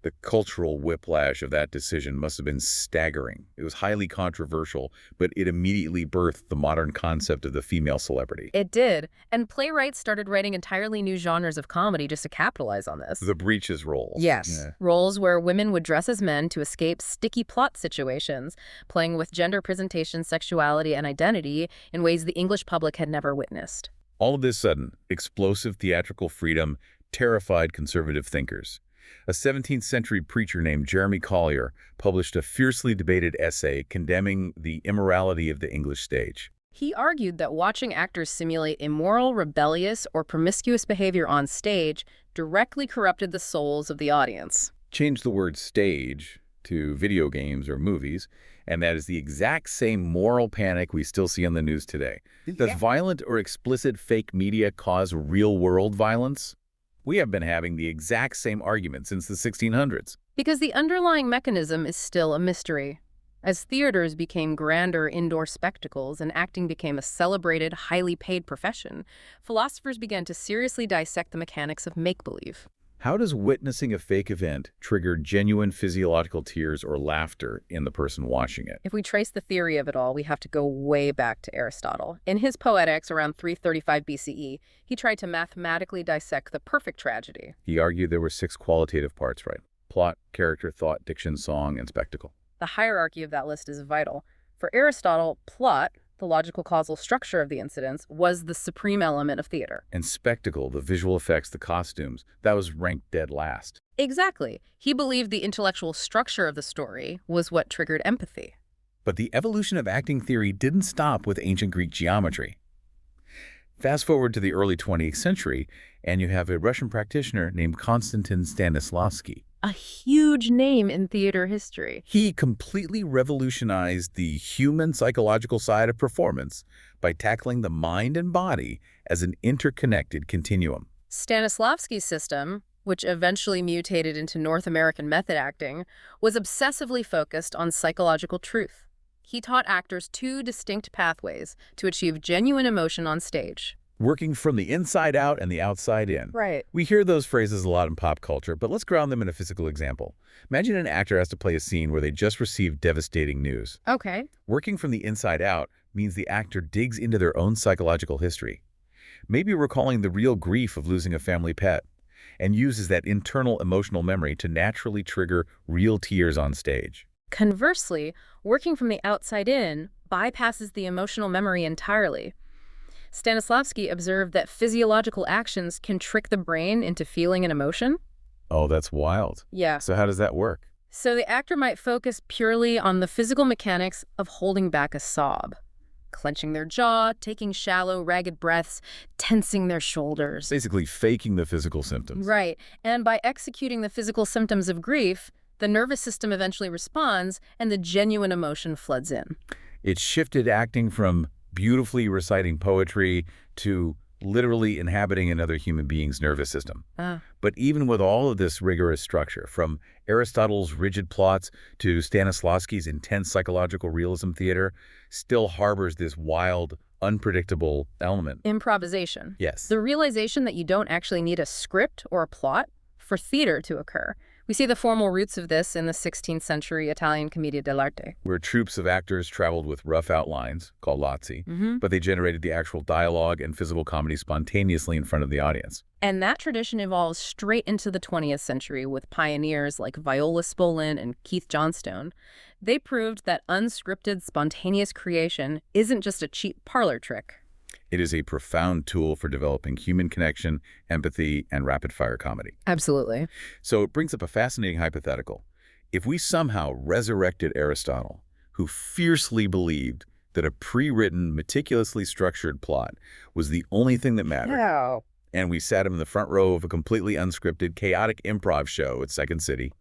The cultural whiplash of that decision must have been staggering. It was highly controversial, but it immediately birthed the modern concept of the female celebrity. It did, and playwrights started writing entirely new genres of comedy just to capitalize on this. The breeches roles. Yes, Yeah. roles where women would dress as men to escape sticky plot situations, playing with gender presentation, sexuality, and identity in ways the English public had never witnessed. All of this sudden, explosive theatrical freedom terrified conservative thinkers. A 17th century preacher named Jeremy Collier published a fiercely debated essay condemning the immorality of the English stage. He argued that watching actors simulate immoral, rebellious, or promiscuous behavior on stage directly corrupted the souls of the audience. Change the word stage to video games or movies, and that is the exact same moral panic we still see on the news today. Does violent or explicit fake media cause real-world violence? We have been having the exact same argument since the 1600s. Because the underlying mechanism is still a mystery. As theaters became grander indoor spectacles and acting became a celebrated, highly paid profession, philosophers began to seriously dissect the mechanics of make-believe. How does witnessing a fake event trigger genuine physiological tears or laughter in the person watching it? If we trace the theory of it all, we have to go way back to Aristotle. In his Poetics around 335 BCE, he tried to mathematically dissect the perfect tragedy. He argued there were 6 qualitative parts, right? Plot, character, thought, diction, song, and spectacle. The hierarchy of that list is vital. For Aristotle, plot, the logical causal structure of the incidents, was the supreme element of theater. And spectacle, the visual effects, the costumes, that was ranked dead last. Exactly. He believed the intellectual structure of the story was what triggered empathy. But the evolution of acting theory didn't stop with ancient Greek geometry. Fast forward to the early 20th century, and you have a Russian practitioner named Konstantin Stanislavski. A huge name in theater history. He completely revolutionized the human psychological side of performance by tackling the mind and body as an interconnected continuum. Stanislavski's system, which eventually mutated into North American method acting, was obsessively focused on psychological truth. He taught actors two distinct pathways to achieve genuine emotion on stage. Working from the inside out and the outside in. Right. We hear those phrases a lot in pop culture, but let's ground them in a physical example. Imagine an actor has to play a scene where they just received devastating news. Okay. Working from the inside out means the actor digs into their own psychological history, maybe recalling the real grief of losing a family pet, and uses that internal emotional memory to naturally trigger real tears on stage. Conversely, working from the outside in bypasses the emotional memory entirely. Stanislavski observed that physiological actions can trick the brain into feeling an emotion. Oh, that's wild. Yeah. So how does that work? So the actor might focus purely on the physical mechanics of holding back a sob, clenching their jaw, taking shallow, ragged breaths, tensing their shoulders. Basically faking the physical symptoms. Right. And by executing the physical symptoms of grief, the nervous system eventually responds and the genuine emotion floods in. It shifted acting from beautifully reciting poetry to literally inhabiting another human being's nervous system. But even with all of this rigorous structure, from Aristotle's rigid plots to Stanislavski's intense psychological realism theater, still harbors this wild, unpredictable element. Improvisation. Yes. The realization that you don't actually need a script or a plot for theater to occur. We see the formal roots of this in the 16th century Italian commedia dell'arte. Where troops of actors traveled with rough outlines, called lazzi, but they generated the actual dialogue and physical comedy spontaneously in front of the audience. And that tradition evolves straight into the 20th century with pioneers like Viola Spolin and Keith Johnstone. They proved that unscripted, spontaneous creation isn't just a cheap parlor trick. It is a profound tool for developing human connection, empathy, and rapid-fire comedy. Absolutely. So it brings up a fascinating hypothetical. If we somehow resurrected Aristotle, who fiercely believed that a pre-written, meticulously structured plot was the only thing that mattered, and we sat him in the front row of a completely unscripted, chaotic improv show at Second City,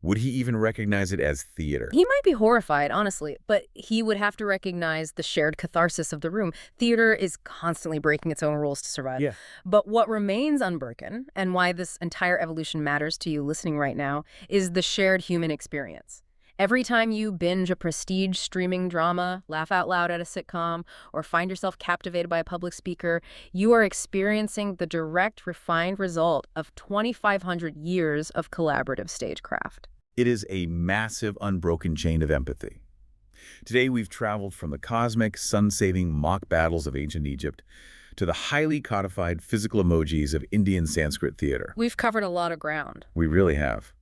would he even recognize it as theater? He might be horrified, honestly, but he would have to recognize the shared catharsis of the room. Theater is constantly breaking its own rules to survive. Yeah. But what remains unbroken, and why this entire evolution matters to you listening right now, is the shared human experience. Every time you binge a prestige streaming drama, laugh out loud at a sitcom, or find yourself captivated by a public speaker, you are experiencing the direct, refined result of 2,500 years of collaborative stagecraft. It is a massive, unbroken chain of empathy. Today, we've traveled from the cosmic, sun-saving mock battles of ancient Egypt to the highly codified physical emojis of Indian Sanskrit theater. We've covered a lot of ground. We really have.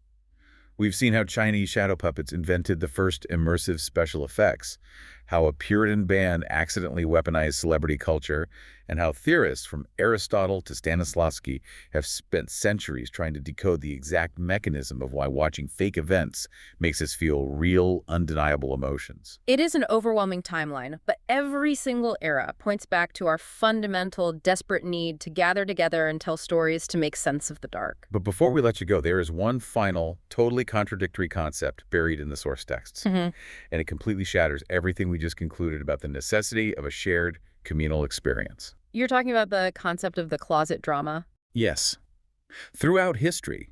We've seen how Chinese shadow puppets invented the first immersive special effects, how a Puritan band accidentally weaponized celebrity culture, and how theorists from Aristotle to Stanislavski have spent centuries trying to decode the exact mechanism of why watching fake events makes us feel real, undeniable emotions. It is an overwhelming timeline, but every single era points back to our fundamental, desperate need to gather together and tell stories to make sense of the dark. But before we let you go, there is one final, totally contradictory concept buried in the source texts, and it completely shatters everything we just concluded about the necessity of a shared communal experience. You're talking about the concept of the closet drama? Yes. Throughout history,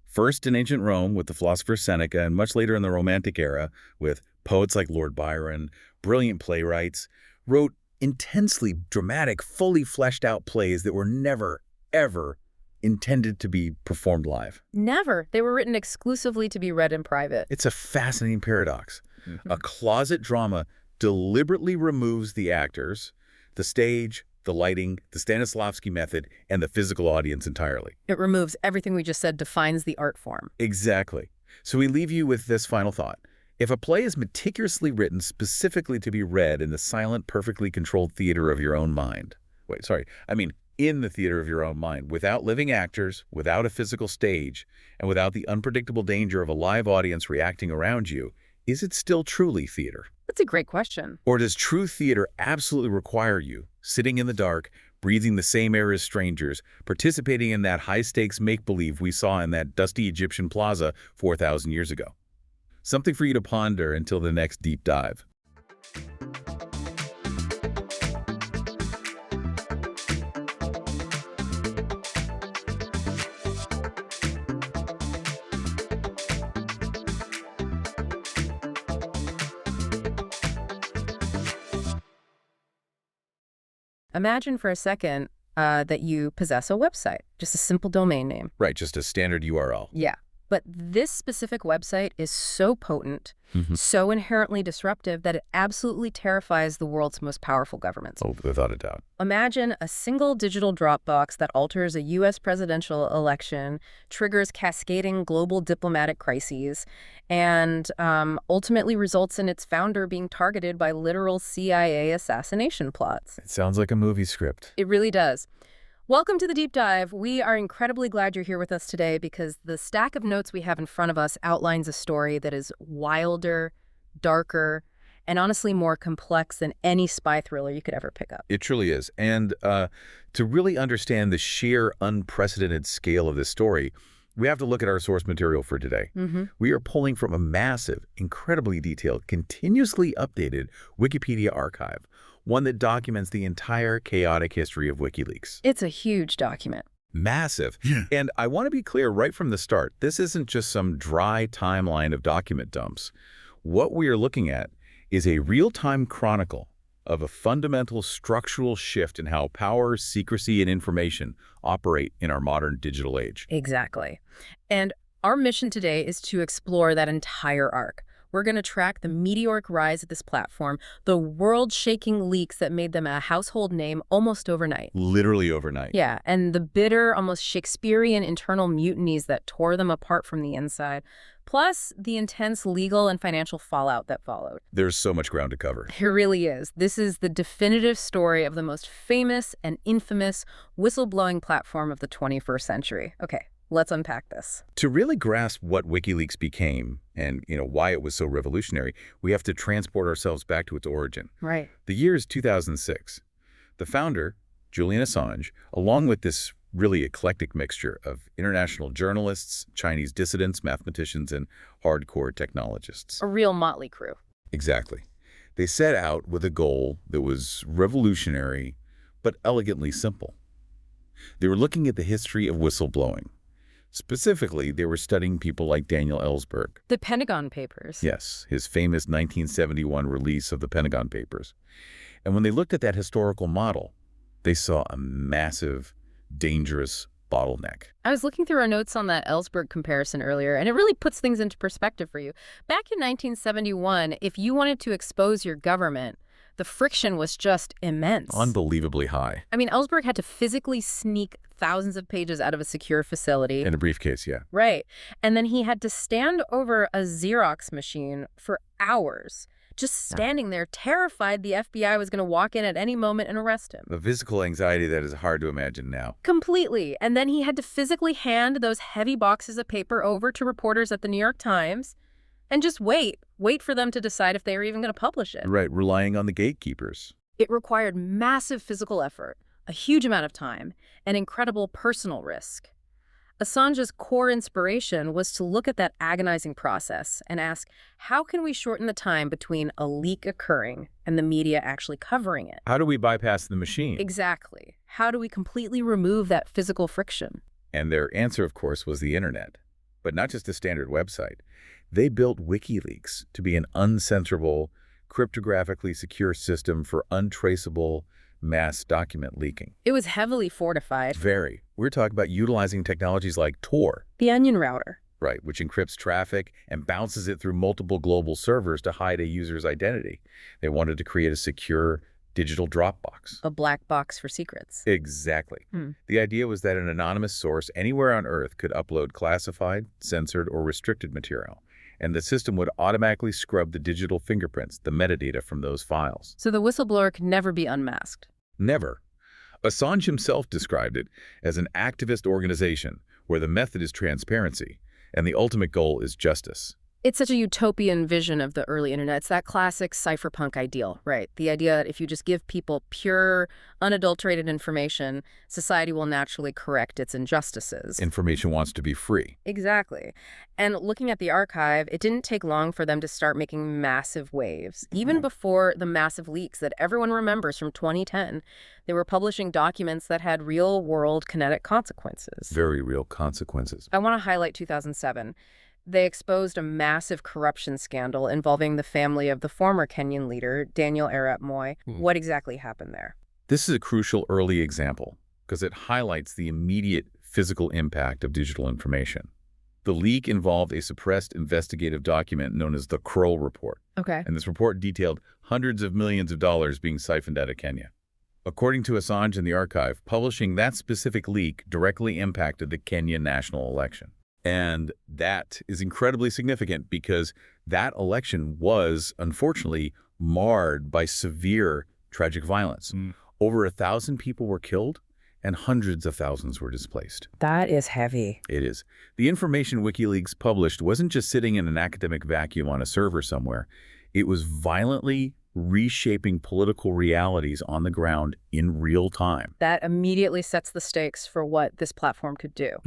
first in ancient Rome with the philosopher Seneca, and much later in the Romantic era with poets like Lord Byron, brilliant playwrights, wrote intensely dramatic, fully fleshed out plays that were never, ever intended to be performed live. Never. They were written exclusively to be read in private. It's a fascinating paradox. A closet drama deliberately removes the actors, the stage, the lighting, the Stanislavski method, and the physical audience entirely. It removes everything we just said defines the art form. Exactly. So we leave you with this final thought. If a play is meticulously written specifically to be read in the silent, perfectly controlled theater of your own mind, in the theater of your own mind, without living actors, without a physical stage, and without the unpredictable danger of a live audience reacting around you, is it still truly theater? That's a great question. Or does true theater absolutely require you, sitting in the dark, breathing the same air as strangers, participating in that high-stakes make-believe we saw in that dusty Egyptian plaza 4,000 years ago. Something for you to ponder until the next deep dive. Imagine for a second that you possess a website, just a simple domain name. Right, just a standard URL. Yeah. But this specific website is so potent, so inherently disruptive that it absolutely terrifies the world's most powerful governments. Oh, without a doubt. Imagine a single digital Dropbox that alters a U.S. presidential election, triggers cascading global diplomatic crises, and ultimately results in its founder being targeted by literal CIA assassination plots. It sounds like a movie script. It really does. Welcome to the Deep Dive. We are incredibly glad you're here with us today because the stack of notes we have in front of us outlines a story that is wilder, darker, and honestly more complex than any spy thriller you could ever pick up. It truly is. And to really understand the sheer unprecedented scale of this story, we have to look at our source material for today. We are pulling from a massive, incredibly detailed, continuously updated Wikipedia archive, one that documents the entire chaotic history of Wikileaks. It's a huge document. Massive. And I want to be clear right from the start, this isn't just some dry timeline of document dumps. What we are looking at is a real-time chronicle of a fundamental structural shift in how power, secrecy, and information operate in our modern digital age. Exactly. And our mission today is to explore that entire arc. We're going to track the meteoric rise of this platform, the world-shaking leaks that made them a household name almost overnight. Literally overnight. Yeah, and the bitter, almost Shakespearean internal mutinies that tore them apart from the inside, plus the intense legal and financial fallout that followed. There's so much ground to cover. It really is. This is the definitive story of the most famous and infamous whistleblowing platform of the 21st century. Okay. Let's unpack this. To really grasp what WikiLeaks became and why it was so revolutionary, we have to transport ourselves back to its origin. Right. The year is 2006. The founder, Julian Assange, along with this really eclectic mixture of international journalists, Chinese dissidents, mathematicians, and hardcore technologists. A real motley crew. Exactly. They set out with a goal that was revolutionary, but elegantly simple. They were looking at the history of whistleblowing. Specifically, they were studying people like Daniel Ellsberg. The Pentagon Papers. Yes, his famous 1971 release of the Pentagon Papers. And when they looked at that historical model, they saw a massive, dangerous bottleneck. I was looking through our notes on that Ellsberg comparison earlier, and it really puts things into perspective for you. Back in 1971, if you wanted to expose your government, the friction was just immense. Unbelievably high. I mean, Ellsberg had to physically sneak thousands of pages out of a secure facility. In a briefcase, yeah. Right. And then he had to stand over a Xerox machine for hours, just standing there, terrified the FBI was going to walk in at any moment and arrest him. The physical anxiety that is hard to imagine now. Completely. And then he had to physically hand those heavy boxes of paper over to reporters at the New York Times and just wait for them to decide if they were even going to publish it. Right, relying on the gatekeepers. It required massive physical effort, a huge amount of time, and incredible personal risk. Assange's core inspiration was to look at that agonizing process and ask, how can we shorten the time between a leak occurring and the media actually covering it? How do we bypass the machine? Exactly. How do we completely remove that physical friction? And their answer, of course, was the internet. But not just a standard website. They built WikiLeaks to be an uncensorable, cryptographically secure system for untraceable mass document leaking. It was heavily fortified. Very. We're talking about utilizing technologies like Tor. The onion router. Right, which encrypts traffic and bounces it through multiple global servers to hide a user's identity. They wanted to create a secure digital Dropbox. A black box for secrets. Exactly. The idea was that an anonymous source anywhere on Earth could upload classified, censored, or restricted material, and the system would automatically scrub the digital fingerprints, the metadata from those files. So the whistleblower could never be unmasked. Never. Assange himself described it as an activist organization where the method is transparency and the ultimate goal is justice. It's such a utopian vision of the early internet. It's that classic cypherpunk ideal, right? The idea that if you just give people pure, unadulterated information, society will naturally correct its injustices. Information wants to be free. Exactly. And looking at the archive, it didn't take long for them to start making massive waves. Even before the massive leaks that everyone remembers from 2010, they were publishing documents that had real-world kinetic consequences. Very real consequences. I want to highlight 2007. They exposed a massive corruption scandal involving the family of the former Kenyan leader, Daniel Arap Moi. What exactly happened there? This is a crucial early example because it highlights the immediate physical impact of digital information. The leak involved a suppressed investigative document known as the Kroll Report. Okay. And this report detailed hundreds of millions of dollars being siphoned out of Kenya. According to Assange in the archive, publishing that specific leak directly impacted the Kenya national election. And that is incredibly significant because that election was, unfortunately, marred by severe tragic violence. Over 1,000 people were killed and hundreds of thousands were displaced. That is heavy. It is. The information WikiLeaks published wasn't just sitting in an academic vacuum on a server somewhere. It was violently reshaping political realities on the ground in real time. That immediately sets the stakes for what this platform could do.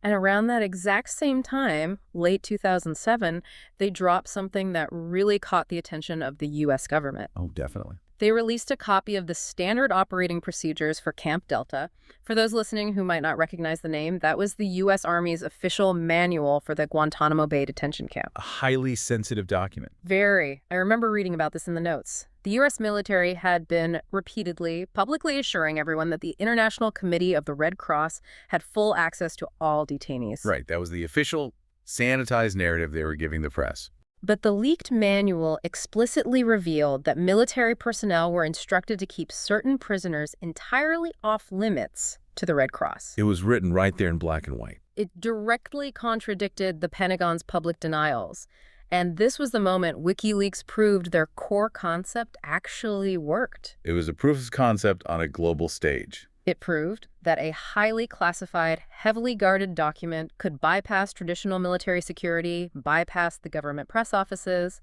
And around that exact same time, late 2007, they dropped something that really caught the attention of the U.S. government. Oh, definitely. They released a copy of the standard operating procedures for Camp Delta. For those listening who might not recognize the name, that was the U.S. Army's official manual for the Guantanamo Bay detention camp. A highly sensitive document. Very. I remember reading about this in the notes. The U.S. military had been repeatedly, publicly assuring everyone that the International Committee of the Red Cross had full access to all detainees. Right. That was the official sanitized narrative they were giving the press. But the leaked manual explicitly revealed that military personnel were instructed to keep certain prisoners entirely off limits to the Red Cross. It was written right there in black and white. It directly contradicted the Pentagon's public denials. And this was the moment WikiLeaks proved their core concept actually worked. It was a proof of concept on a global stage. It proved that a highly classified, heavily guarded document could bypass traditional military security, bypass the government press offices,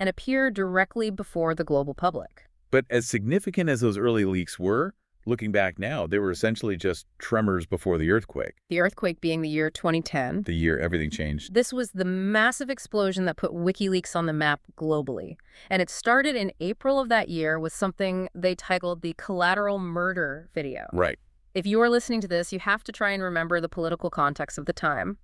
and appear directly before the global public. But as significant as those early leaks were, looking back now, they were essentially just tremors before the earthquake. The earthquake being the year 2010. The year everything changed. This was the massive explosion that put WikiLeaks on the map globally. And it started in April of that year with something they titled the Collateral Murder video. Right. If you are listening to this, you have to try and remember the political context of the time.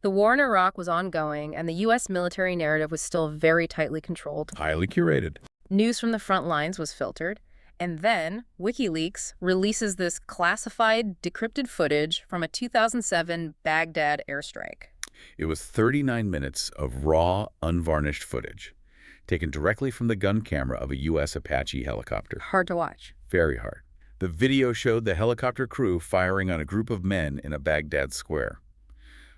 The war in Iraq was ongoing, and the U.S. military narrative was still very tightly controlled. Highly curated. News from the front lines was filtered. And then WikiLeaks releases this classified, decrypted footage from a 2007 Baghdad airstrike. It was 39 minutes of raw, unvarnished footage, taken directly from the gun camera of a U.S. Apache helicopter. Hard to watch. Very hard. The video showed the helicopter crew firing on a group of men in a Baghdad square.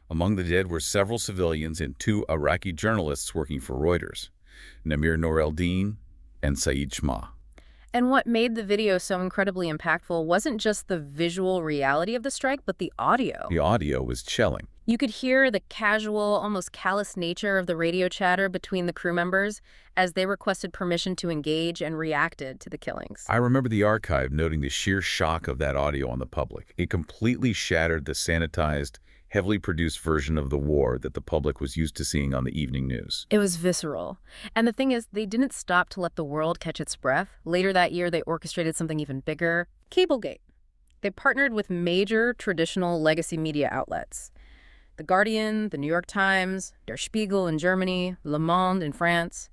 Among the dead were several civilians and 2 Iraqi journalists working for Reuters, Namir Noor-el-Din and Saeed Shmah. And what made the video so incredibly impactful wasn't just the visual reality of the strike, but the audio. The audio was chilling. You could hear the casual, almost callous nature of the radio chatter between the crew members as they requested permission to engage and reacted to the killings. I remember the archive noting the sheer shock of that audio on the public. It completely shattered the sanitized, heavily produced version of the war that the public was used to seeing on the evening news. It was visceral. And the thing is, they didn't stop to let the world catch its breath. Later that year, they orchestrated something even bigger, Cablegate. They partnered with major traditional legacy media outlets. The Guardian, the New York Times, Der Spiegel in Germany, Le Monde in France.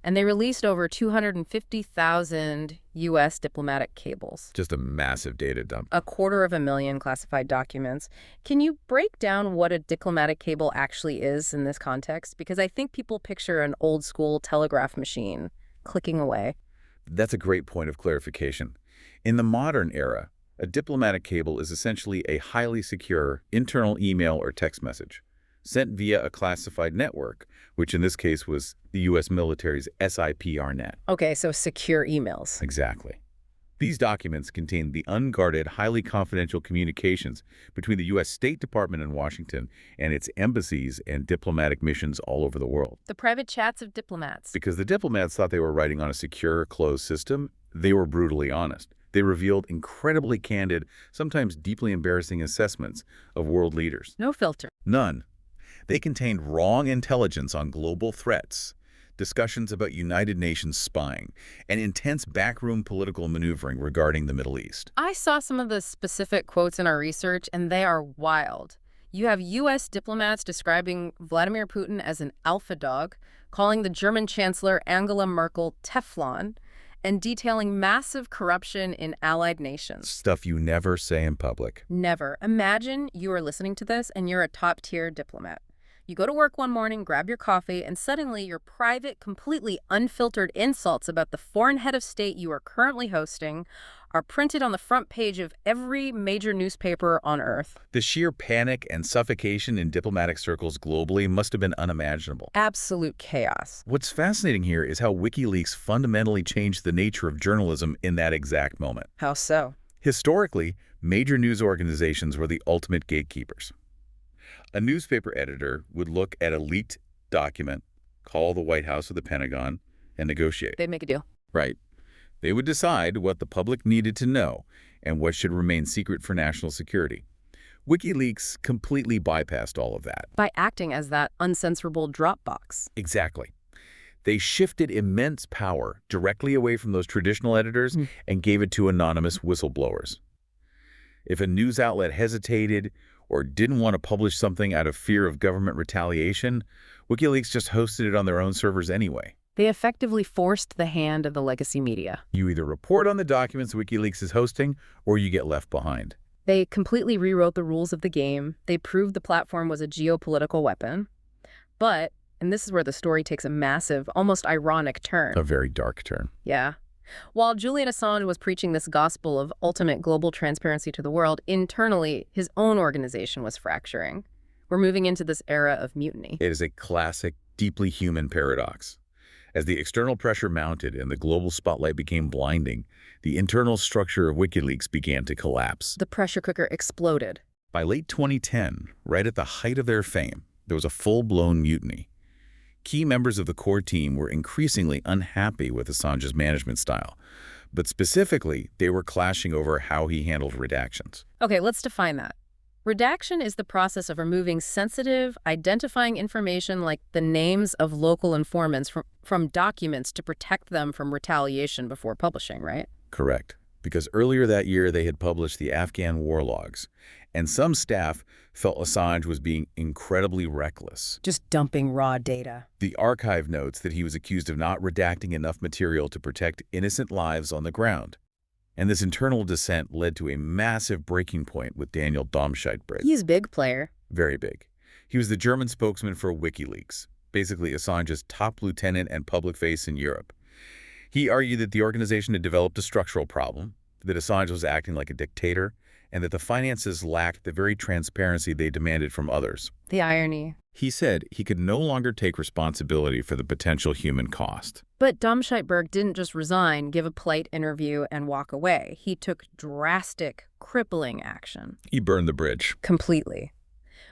And they released over 250,000 U.S. diplomatic cables. Just a massive data dump. 250,000 classified documents. Can you break down what a diplomatic cable actually is in this context? Because I think people picture an old-school telegraph machine clicking away. That's a great point of clarification. In the modern era, a diplomatic cable is essentially a highly secure internal email or text message sent via a classified network, which in this case was the U.S. military's SIPR net. Okay, so secure emails. Exactly. These documents contain the unguarded, highly confidential communications between the U.S. State Department in Washington and its embassies and diplomatic missions all over the world. The private chats of diplomats. Because the diplomats thought they were writing on a secure, closed system, they were brutally honest. They revealed incredibly candid, sometimes deeply embarrassing assessments of world leaders. No filter. None. They contained wrong intelligence on global threats, discussions about United Nations spying, and intense backroom political maneuvering regarding the Middle East. I saw some of the specific quotes in our research, and they are wild. You have U.S. diplomats describing Vladimir Putin as an alpha dog, calling the German Chancellor Angela Merkel Teflon, and detailing massive corruption in allied nations. Stuff you never say in public. Never. Imagine you are listening to this and you're a top-tier diplomat. You go to work one morning, grab your coffee, and suddenly your private, completely unfiltered insults about the foreign head of state you are currently hosting are printed on the front page of every major newspaper on Earth. The sheer panic and suffocation in diplomatic circles globally must have been unimaginable. Absolute chaos. What's fascinating here is how WikiLeaks fundamentally changed the nature of journalism in that exact moment. How so? Historically, major news organizations were the ultimate gatekeepers. A newspaper editor would look at a leaked document, call the White House or the Pentagon, and negotiate. They'd make a deal. Right. They would decide what the public needed to know and what should remain secret for national security. WikiLeaks completely bypassed all of that. By acting as that uncensorable drop box. Exactly. They shifted immense power directly away from those traditional editors and gave it to anonymous whistleblowers. If a news outlet hesitated or didn't want to publish something out of fear of government retaliation, WikiLeaks just hosted it on their own servers anyway. They effectively forced the hand of the legacy media. You either report on the documents WikiLeaks is hosting, or you get left behind. They completely rewrote the rules of the game. They proved the platform was a geopolitical weapon. But, and this is where the story takes a massive, almost ironic turn. A very dark turn. Yeah. While Julian Assange was preaching this gospel of ultimate global transparency to the world, internally, his own organization was fracturing. We're moving into this era of mutiny. It is a classic, deeply human paradox. As the external pressure mounted and the global spotlight became blinding, the internal structure of WikiLeaks began to collapse. The pressure cooker exploded. By late 2010, right at the height of their fame, there was a full-blown mutiny. Key members of the core team were increasingly unhappy with Assange's management style, but specifically, they were clashing over how he handled redactions. Okay, let's define that. Redaction is the process of removing sensitive, identifying information like the names of local informants from documents to protect them from retaliation before publishing, right? Correct. Because earlier that year, they had published the Afghan war logs, and some staff felt Assange was being incredibly reckless. Just dumping raw data. The archive notes that he was accused of not redacting enough material to protect innocent lives on the ground. And this internal dissent led to a massive breaking point with Daniel Domscheit-Berg. He's a big player. Very big. He was the German spokesman for WikiLeaks, basically Assange's top lieutenant and public face in Europe. He argued that the organization had developed a structural problem, that Assange was acting like a dictator, and that the finances lacked the very transparency they demanded from others. The irony. He said he could no longer take responsibility for the potential human cost. But Domscheit-Berg didn't just resign, give a polite interview, and walk away. He took drastic, crippling action. He burned the bridge. Completely.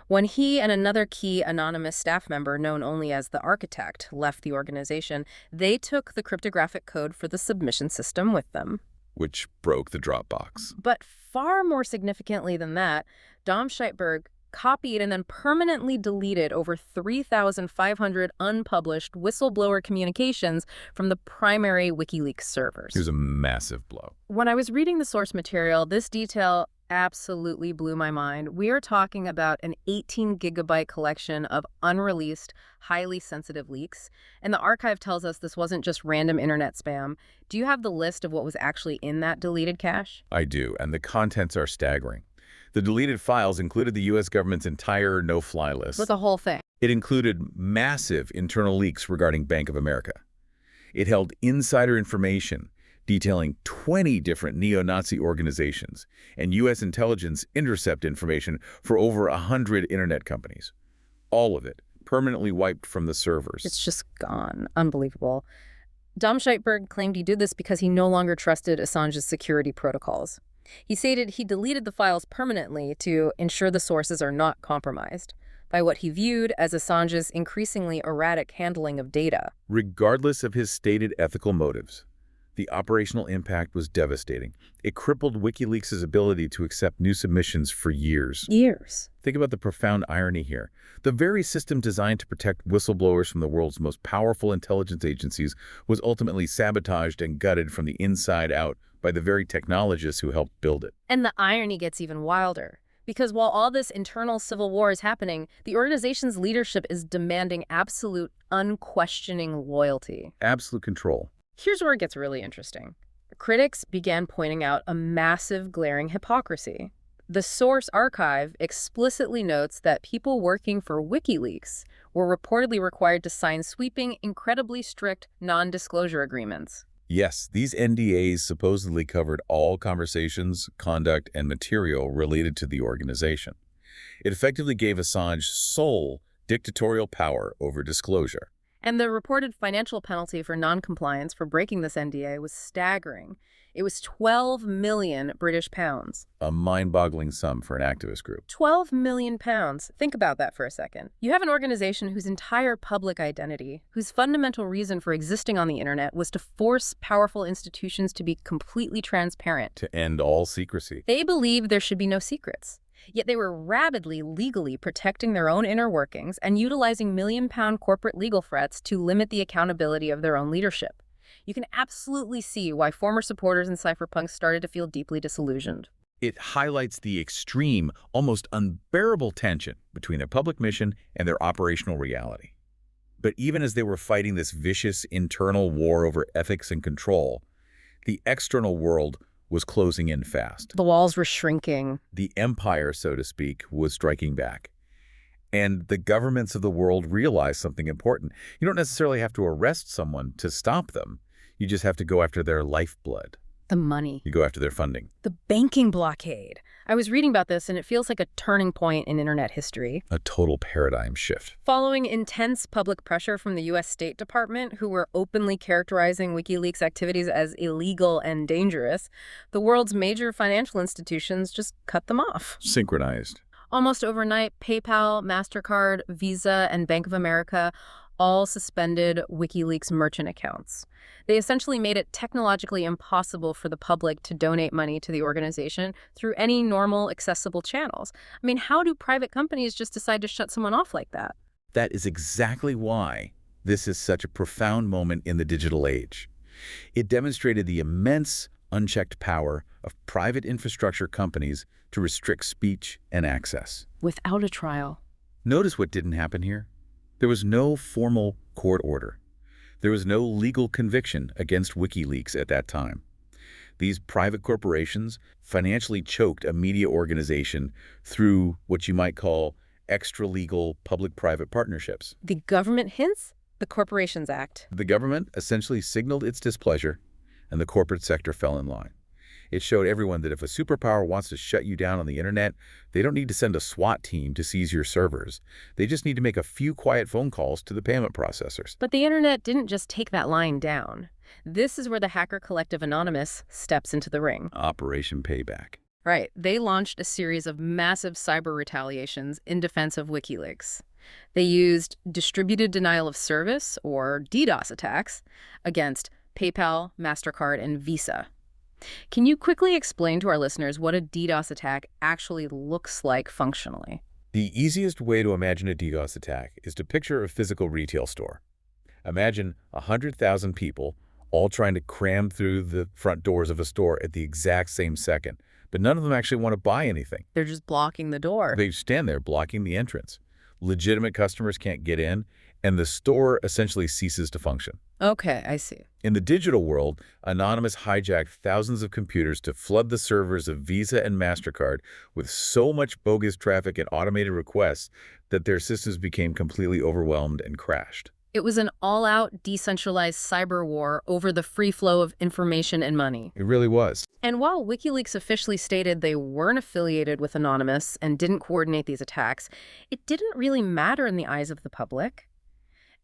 When he and another key anonymous staff member, known only as the architect, left the organization, they took the cryptographic code for the submission system with them. Which broke the Dropbox. But far more significantly than that, Domscheit-Berg copied and then permanently deleted over 3,500 unpublished whistleblower communications from the primary WikiLeaks servers. It was a massive blow. When I was reading the source material, this detail absolutely blew my mind. We are talking about an 18-gigabyte collection of unreleased, highly sensitive leaks. And the archive tells us this wasn't just random internet spam. Do you have the list of what was actually in that deleted cache? I do, and the contents are staggering. The deleted files included the U.S. government's entire no-fly list. With the whole thing. It included massive internal leaks regarding Bank of America. It held insider information detailing 20 different neo-Nazi organizations and U.S. intelligence intercept information for over 100 internet companies. All of it permanently wiped from the servers. It's just gone. Unbelievable. Dom Scheitberg claimed he did this because he no longer trusted Assange's security protocols. He stated he deleted the files permanently to ensure the sources are not compromised by what he viewed as Assange's increasingly erratic handling of data. Regardless of his stated ethical motives, the operational impact was devastating. It crippled WikiLeaks' ability to accept new submissions for years. Think about the profound irony here. The very system designed to protect whistleblowers from the world's most powerful intelligence agencies was ultimately sabotaged and gutted from the inside out by the very technologists who helped build it. And the irony gets even wilder. Because while all this internal civil war is happening, the organization's leadership is demanding absolute, unquestioning loyalty. Absolute control. Here's where it gets really interesting. Critics began pointing out a massive, glaring hypocrisy. The source archive explicitly notes that people working for WikiLeaks were reportedly required to sign sweeping, incredibly strict non-disclosure agreements. Yes, these NDAs supposedly covered all conversations, conduct, and material related to the organization. It effectively gave Assange sole dictatorial power over disclosure. And the reported financial penalty for non-compliance for breaking this NDA was staggering. It was 12 million British pounds. A mind-boggling sum for an activist group. 12 million pounds. Think about that for a second. You have an organization whose entire public identity, whose fundamental reason for existing on the internet was to force powerful institutions to be completely transparent. To end all secrecy. They believed there should be no secrets. Yet they were rabidly legally protecting their own inner workings and utilizing million-pound corporate legal threats to limit the accountability of their own leadership. You can absolutely see why former supporters in cypherpunk started to feel deeply disillusioned. It highlights the extreme, almost unbearable tension between their public mission and their operational reality. But even as they were fighting this vicious internal war over ethics and control, the external world was closing in fast. The walls were shrinking. The empire, so to speak, was striking back. And the governments of the world realized something important. You don't necessarily have to arrest someone to stop them. You just have to go after their lifeblood. The money. You go after their funding. The banking blockade. I was reading about this, and it feels like a turning point in internet history. A total paradigm shift. Following intense public pressure from the U.S. State Department, who were openly characterizing WikiLeaks activities as illegal and dangerous, the world's major financial institutions just cut them off. Synchronized. Almost overnight, PayPal, MasterCard, Visa, and Bank of America all suspended WikiLeaks merchant accounts. They essentially made it technologically impossible for the public to donate money to the organization through any normal, accessible channels. I mean, how do private companies just decide to shut someone off like that? That is exactly why this is such a profound moment in the digital age. It demonstrated the immense, unchecked power of private infrastructure companies to restrict speech and access. Without a trial. Notice what didn't happen here. There was no formal court order. There was no legal conviction against WikiLeaks at that time. These private corporations financially choked a media organization through what you might call extra-legal public-private partnerships. The government hints? The Corporations Act. The government essentially signaled its displeasure, and the corporate sector fell in line. It showed everyone that if a superpower wants to shut you down on the internet, they don't need to send a SWAT team to seize your servers. They just need to make a few quiet phone calls to the payment processors. But the internet didn't just take that line down. This is where the hacker collective Anonymous steps into the ring. Operation Payback. Right. They launched a series of massive cyber retaliations in defense of WikiLeaks. They used distributed denial of service, or DDoS attacks, against PayPal, MasterCard, and Visa. Can you quickly explain to our listeners what a DDoS attack actually looks like functionally? The easiest way to imagine a DDoS attack is to picture a physical retail store. Imagine 100,000 people all trying to cram through the front doors of a store at the exact same second, but none of them actually want to buy anything. They're just blocking the door. They stand there blocking the entrance. Legitimate customers can't get in, and the store essentially ceases to function. Okay, I see. In the digital world, Anonymous hijacked thousands of computers to flood the servers of Visa and MasterCard with so much bogus traffic and automated requests that their systems became completely overwhelmed and crashed. It was an all-out, decentralized cyber war over the free flow of information and money. It really was. And while WikiLeaks officially stated they weren't affiliated with Anonymous and didn't coordinate these attacks, it didn't really matter in the eyes of the public.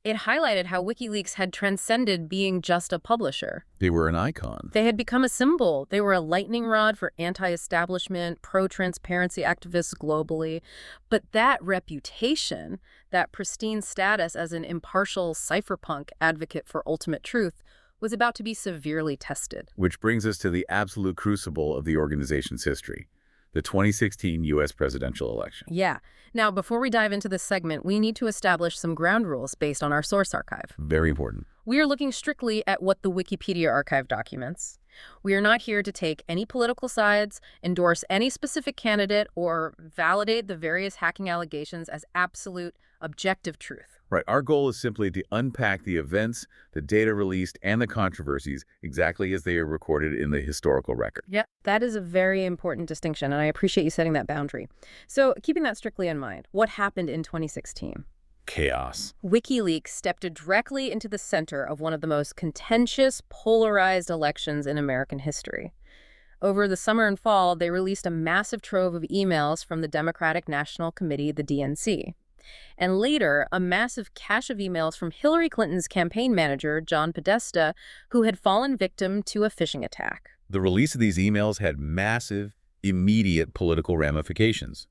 It highlighted how WikiLeaks had transcended being just a publisher. They were an icon. They had become a symbol. They were a lightning rod for anti-establishment, pro-transparency activists globally. But that reputation, that pristine status as an impartial cypherpunk advocate for ultimate truth, was about to be severely tested. Which brings us to the absolute crucible of the organization's history, the 2016 U.S. presidential election. Yeah. Now, before we dive into this segment, we need to establish some ground rules based on our source archive. Very important. We are looking strictly at what the Wikipedia archive documents. We are not here to take any political sides, endorse any specific candidate, or validate the various hacking allegations as absolute, objective truth. Right. Our goal is simply to unpack the events, the data released, and the controversies exactly as they are recorded in the historical record. Yeah, that is a very important distinction, and I appreciate you setting that boundary. So, keeping that strictly in mind, what happened in 2016? Chaos. WikiLeaks stepped directly into the center of one of the most contentious, polarized elections in American history. Over the summer and fall, they released a massive trove of emails from the Democratic National Committee, the DNC. And later, a massive cache of emails from Hillary Clinton's campaign manager, John Podesta, who had fallen victim to a phishing attack. The release of these emails had massive, immediate political ramifications.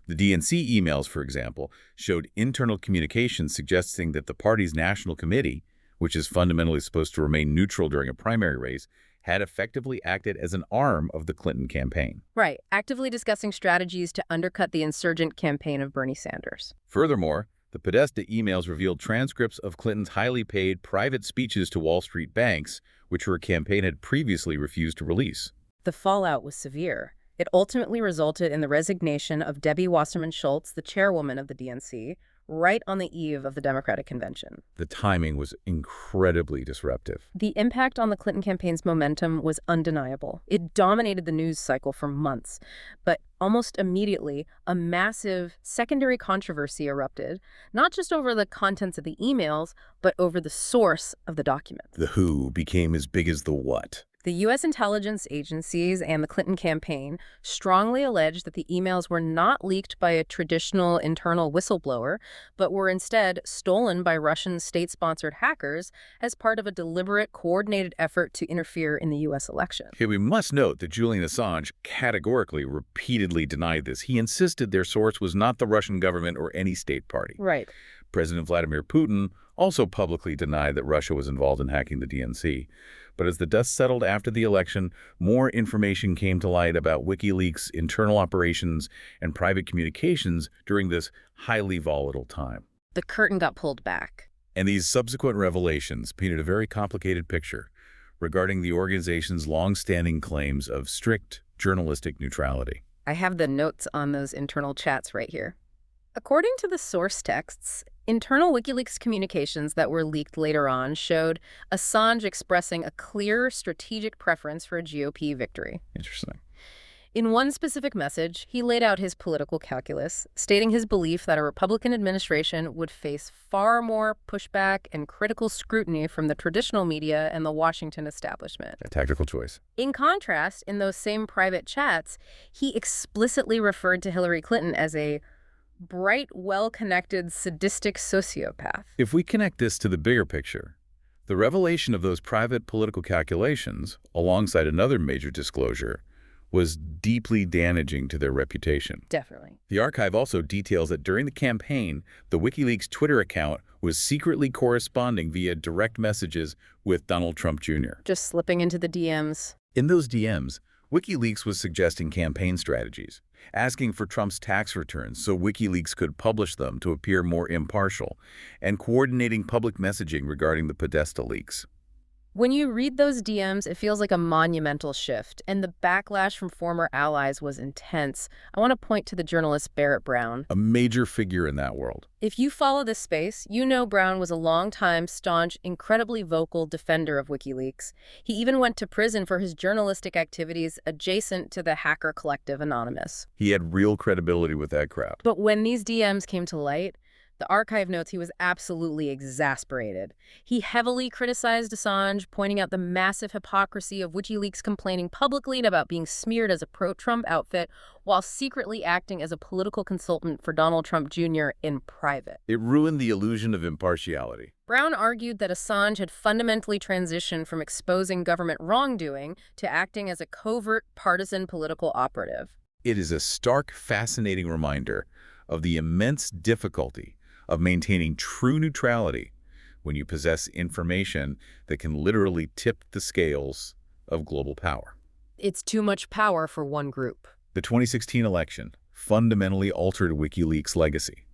The DNC emails, for example, showed internal communications suggesting that the party's national committee, which is fundamentally supposed to remain neutral during a primary race, had effectively acted as an arm of the Clinton campaign. Right, actively discussing strategies to undercut the insurgent campaign of Bernie Sanders. Furthermore, the Podesta emails revealed transcripts of Clinton's highly paid private speeches to Wall Street banks, which her campaign had previously refused to release. The fallout was severe. It ultimately resulted in the resignation of Debbie Wasserman Schultz, the chairwoman of the DNC, right on the eve of the Democratic convention. The timing was incredibly disruptive. The impact on the Clinton campaign's momentum was undeniable. It dominated the news cycle for months. But almost immediately, a massive secondary controversy erupted, not just over the contents of the emails, but over the source of the documents. The who became as big as the what. The U.S. intelligence agencies and the Clinton campaign strongly alleged that the emails were not leaked by a traditional internal whistleblower, but were instead stolen by Russian state-sponsored hackers as part of a deliberate, coordinated effort to interfere in the U.S. election. Okay, we must note that Julian Assange categorically, repeatedly denied this. He insisted their source was not the Russian government or any state party. Right. President Vladimir Putin also publicly denied that Russia was involved in hacking the DNC. But as the dust settled after the election, more information came to light about WikiLeaks' internal operations and private communications during this highly volatile time. The curtain got pulled back. And these subsequent revelations painted a very complicated picture regarding the organization's long-standing claims of strict journalistic neutrality. I have the notes on those internal chats right here. According to the source texts, internal WikiLeaks communications that were leaked later on showed Assange expressing a clear strategic preference for a GOP victory. Interesting. In one specific message, he laid out his political calculus, stating his belief that a Republican administration would face far more pushback and critical scrutiny from the traditional media and the Washington establishment. A tactical choice. In contrast, in those same private chats, he explicitly referred to Hillary Clinton as a bright, well-connected, sadistic sociopath. If we connect this to the bigger picture, the revelation of those private political calculations, alongside another major disclosure, was deeply damaging to their reputation. Definitely. The archive also details that during the campaign, the WikiLeaks Twitter account was secretly corresponding via direct messages with Donald Trump Jr. Just slipping into the DMs. In those DMs, WikiLeaks was suggesting campaign strategies, asking for Trump's tax returns so WikiLeaks could publish them to appear more impartial, and coordinating public messaging regarding the Podesta leaks. When you read those DMs, it feels like a monumental shift, and the backlash from former allies was intense. I want to point to the journalist Barrett Brown. A major figure in that world. If you follow this space, you know Brown was a longtime, staunch, incredibly vocal defender of WikiLeaks. He even went to prison for his journalistic activities adjacent to the hacker collective Anonymous. He had real credibility with that crowd. But when these DMs came to light, The archive notes he was absolutely exasperated. He heavily criticized Assange, pointing out the massive hypocrisy of WikiLeaks complaining publicly about being smeared as a pro-Trump outfit while secretly acting as a political consultant for Donald Trump Jr. in private. It ruined the illusion of impartiality. Brown argued that Assange had fundamentally transitioned from exposing government wrongdoing to acting as a covert partisan political operative. It is a stark, fascinating reminder of the immense difficulty of maintaining true neutrality when you possess information that can literally tip the scales of global power. It's too much power for one group. The 2016 election fundamentally altered WikiLeaks' legacy.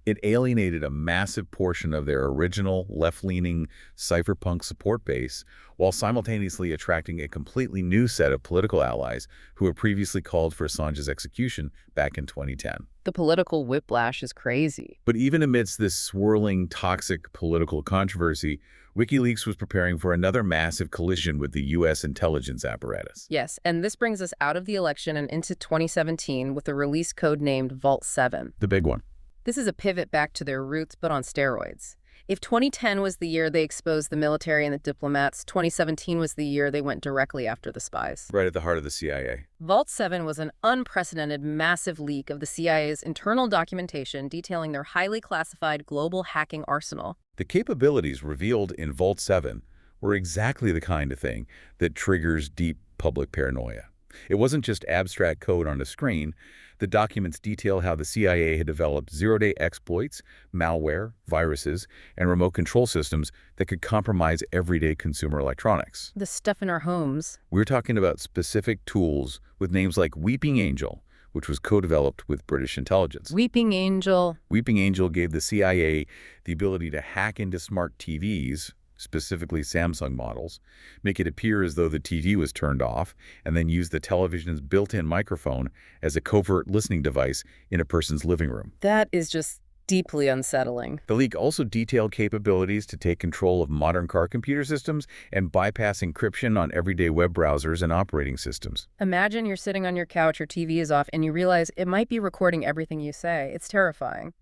It alienated a massive portion of their original left-leaning cypherpunk support base while simultaneously attracting a completely new set of political allies who had previously called for Assange's execution back in 2010. The political whiplash is crazy. But even amidst this swirling, toxic political controversy, WikiLeaks was preparing for another massive collision with the U.S. intelligence apparatus. Yes, and this brings us out of the election and into 2017 with a release code named Vault 7. The big one. This is a pivot back to their roots, but on steroids. If 2010 was the year they exposed the military and the diplomats, 2017 was the year they went directly after the spies. Right at the heart of the CIA. Vault 7 was an unprecedented, massive leak of the CIA's internal documentation detailing their highly classified global hacking arsenal. The capabilities revealed in Vault 7 were exactly the kind of thing that triggers deep public paranoia. It wasn't just abstract code on a screen. The documents detail how the CIA had developed zero-day exploits, malware, viruses, and remote control systems that could compromise everyday consumer electronics. The stuff in our homes. We're talking about specific tools with names like Weeping Angel, which was co-developed with British intelligence. Weeping Angel. Weeping Angel gave the CIA the ability to hack into smart TVs, specifically Samsung models, make it appear as though the TV was turned off, and then use the television's built-in microphone as a covert listening device in a person's living room. That is just deeply unsettling. The leak also detailed capabilities to take control of modern car computer systems and bypass encryption on everyday web browsers and operating systems. Imagine you're sitting on your couch, your TV is off, and you realize it might be recording everything you say. It's terrifying.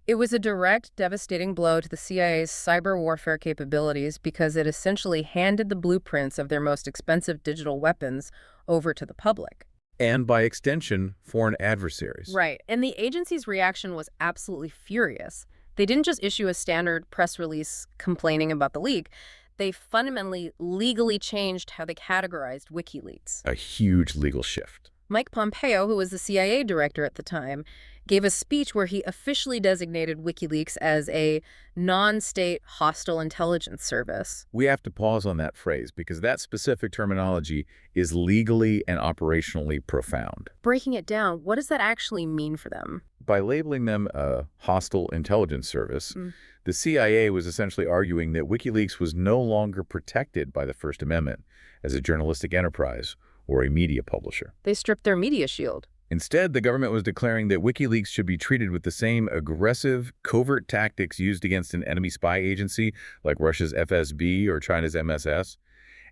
It was a direct, devastating blow to the CIA's cyber warfare capabilities because it essentially handed the blueprints of their most expensive digital weapons over to the public. And by extension, foreign adversaries. Right, and the agency's reaction was absolutely furious. They didn't just issue a standard press release complaining about the leak. They fundamentally legally changed how they categorized WikiLeaks. A huge legal shift. Mike Pompeo, who was the CIA director at the time, gave a speech where he officially designated WikiLeaks as a non-state hostile intelligence service. We have to pause on that phrase because that specific terminology is legally and operationally profound. Breaking it down, what does that actually mean for them? By labeling them a hostile intelligence service, the CIA was essentially arguing that WikiLeaks was no longer protected by the First Amendment as a journalistic enterprise or a media publisher. They stripped their media shield. Instead, the government was declaring that WikiLeaks should be treated with the same aggressive, covert tactics used against an enemy spy agency like Russia's FSB or China's MSS.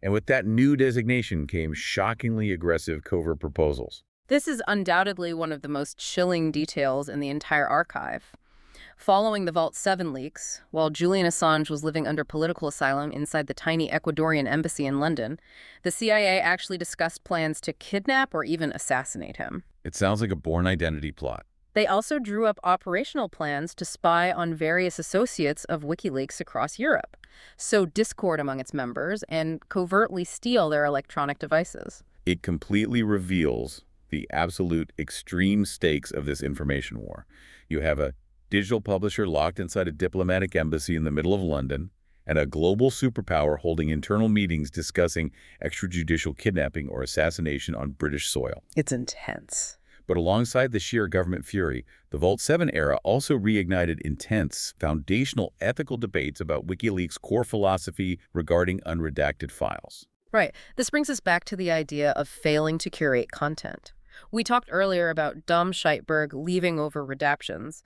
And with that new designation came shockingly aggressive covert proposals. This is undoubtedly one of the most chilling details in the entire archive. Following the Vault 7 leaks, while Julian Assange was living under political asylum inside the tiny Ecuadorian embassy in London, the CIA actually discussed plans to kidnap or even assassinate him. It sounds like a Bourne Identity plot. They also drew up operational plans to spy on various associates of WikiLeaks across Europe, sow discord among its members, and covertly steal their electronic devices. It completely reveals the absolute extreme stakes of this information war. You have a digital publisher locked inside a diplomatic embassy in the middle of London, and a global superpower holding internal meetings discussing extrajudicial kidnapping or assassination on British soil. It's intense. But alongside the sheer government fury, the Vault 7 era also reignited intense, foundational ethical debates about WikiLeaks' core philosophy regarding unredacted files. Right. This brings us back to the idea of failing to curate content. We talked earlier about Dom Scheitberg leaving over redactions.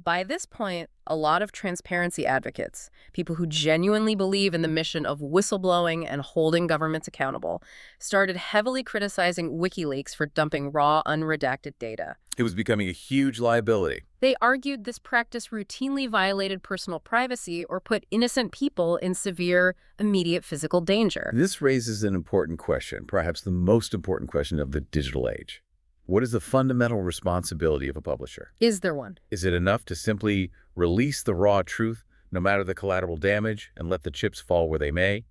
By this point, a lot of transparency advocates, people who genuinely believe in the mission of whistleblowing and holding governments accountable, started heavily criticizing Wikileaks for dumping raw, unredacted data. It was becoming a huge liability. They argued this practice routinely violated personal privacy or put innocent people in severe, immediate physical danger. This raises an important question, perhaps the most important question of the digital age. What is the fundamental responsibility of a publisher? Is there one? Is it enough to simply release the raw truth, no matter the collateral damage, and let the chips fall where they may?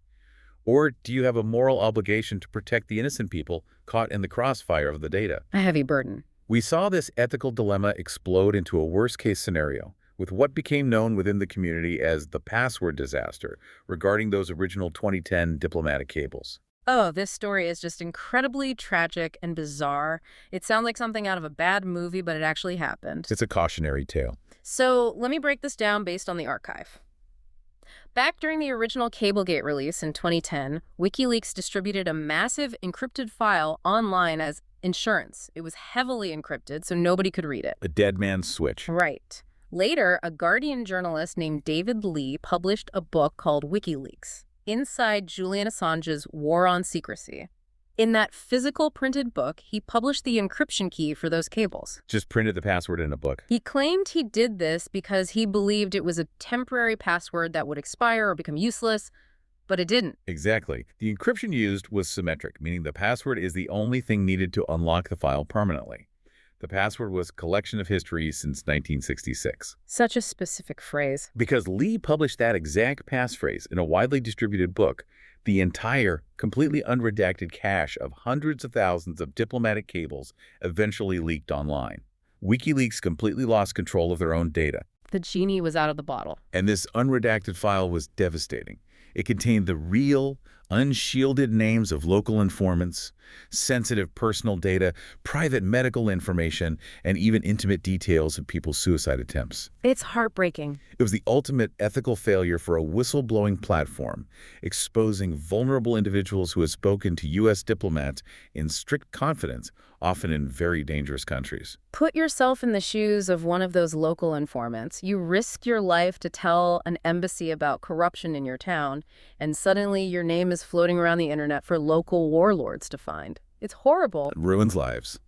Or do you have a moral obligation to protect the innocent people caught in the crossfire of the data? A heavy burden. We saw this ethical dilemma explode into a worst-case scenario with what became known within the community as the password disaster regarding those original 2010 diplomatic cables. Oh, this story is just incredibly tragic and bizarre. It sounds like something out of a bad movie, but it actually happened. It's a cautionary tale. So let me break this down based on the archive. Back during the original Cablegate release in 2010, WikiLeaks distributed a massive encrypted file online as insurance. It was heavily encrypted, so nobody could read it. A dead man's switch. Right. Later, a Guardian journalist named David Lee published a book called WikiLeaks, Inside Julian Assange's War on Secrecy. In that physical printed book, he published the encryption key for those cables. Just printed the password in a book. He claimed he did this because he believed it was a temporary password that would expire or become useless, but it didn't. Exactly. The encryption used was symmetric, meaning the password is the only thing needed to unlock the file permanently. The password was collection of history since 1966. Such a specific phrase. Because Lee published that exact passphrase in a widely distributed book, the entire, completely unredacted cache of hundreds of thousands of diplomatic cables eventually leaked online. WikiLeaks completely lost control of their own data. The genie was out of the bottle. And this unredacted file was devastating. It contained the real, unshielded names of local informants, sensitive personal data, private medical information, and even intimate details of people's suicide attempts. It's heartbreaking. It was the ultimate ethical failure for a whistleblowing platform, exposing vulnerable individuals who had spoken to U.S. diplomats in strict confidence, often in very dangerous countries. Put yourself in the shoes of one of those local informants. You risk your life to tell an embassy about corruption in your town, and suddenly your name is floating around the internet for local warlords to find. It's horrible. It ruins lives.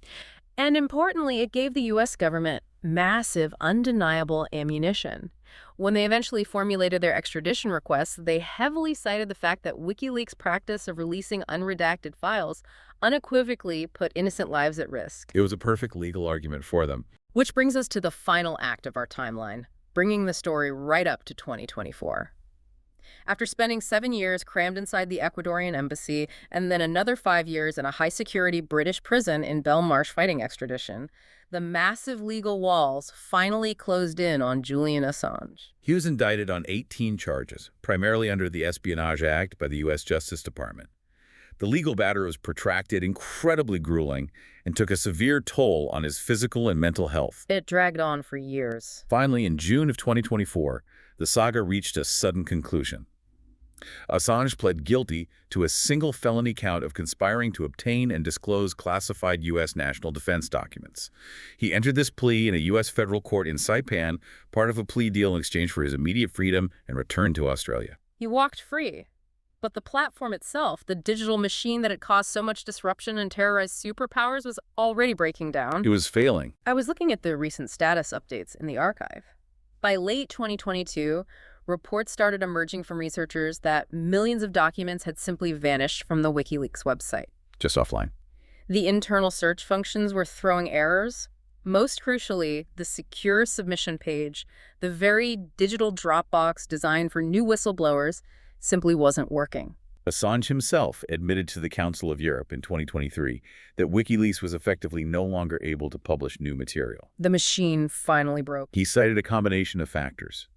And importantly, it gave the U.S. government massive, undeniable ammunition. When they eventually formulated their extradition requests, they heavily cited the fact that WikiLeaks' practice of releasing unredacted files unequivocally put innocent lives at risk. It was a perfect legal argument for them. Which brings us to the final act of our timeline, bringing the story right up to 2024. After spending 7 years crammed inside the Ecuadorian embassy and then another 5 years in a high-security British prison in Belmarsh fighting extradition, the massive legal walls finally closed in on Julian Assange. He was indicted on 18 charges, primarily under the Espionage Act by the U.S. Justice Department. The legal battle was protracted, incredibly grueling, and took a severe toll on his physical and mental health. It dragged on for years. Finally, in June of 2024, the saga reached a sudden conclusion. Assange pled guilty to a single felony count of conspiring to obtain and disclose classified U.S. national defense documents. He entered this plea in a U.S. federal court in Saipan, part of a plea deal in exchange for his immediate freedom and return to Australia. He walked free. But the platform itself, the digital machine that had caused so much disruption and terrorized superpowers, was already breaking down. It was failing. I was looking at the recent status updates in the archive. By late 2022, reports started emerging from researchers that millions of documents had simply vanished from the WikiLeaks website. Just offline. The internal search functions were throwing errors. Most crucially, the secure submission page, the very digital Dropbox designed for new whistleblowers, simply wasn't working. Assange himself admitted to the Council of Europe in 2023 that WikiLeaks was effectively no longer able to publish new material. The machine finally broke. He cited a combination of factors: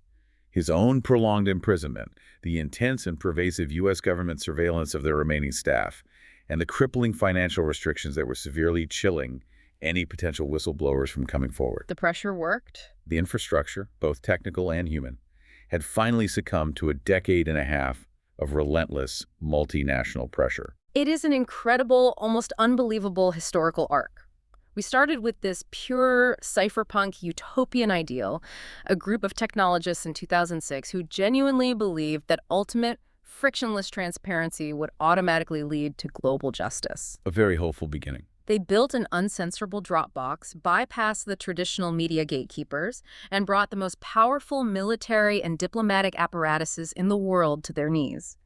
his own prolonged imprisonment, the intense and pervasive U.S. government surveillance of their remaining staff, and the crippling financial restrictions that were severely chilling any potential whistleblowers from coming forward. The pressure worked. The infrastructure, both technical and human, had finally succumbed to a decade and a half of relentless multinational pressure. It is an incredible, almost unbelievable historical arc. We started with this pure cypherpunk utopian ideal, a group of technologists in 2006 who genuinely believed that ultimate, frictionless transparency would automatically lead to global justice. A very hopeful beginning. They built an uncensorable Dropbox, bypassed the traditional media gatekeepers, and brought the most powerful military and diplomatic apparatuses in the world to their knees.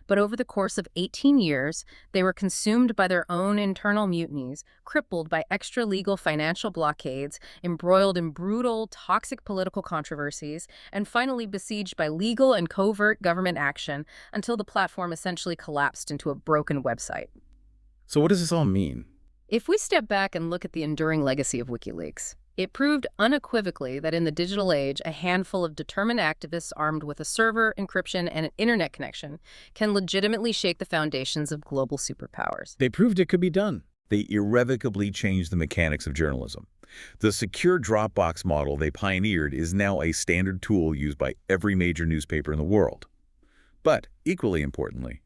But over the course of 18 years, they were consumed by their own internal mutinies, crippled by extra-legal financial blockades, embroiled in brutal, toxic political controversies, and finally besieged by legal and covert government action until the platform essentially collapsed into a broken website. So what does this all mean? If we step back and look at the enduring legacy of Wikileaks, it proved unequivocally that in the digital age, a handful of determined activists armed with a server, encryption, and an internet connection can legitimately shake the foundations of global superpowers. They proved it could be done. They irrevocably changed the mechanics of journalism. The secure Dropbox model they pioneered is now a standard tool used by every major newspaper in the world. But, equally importantly,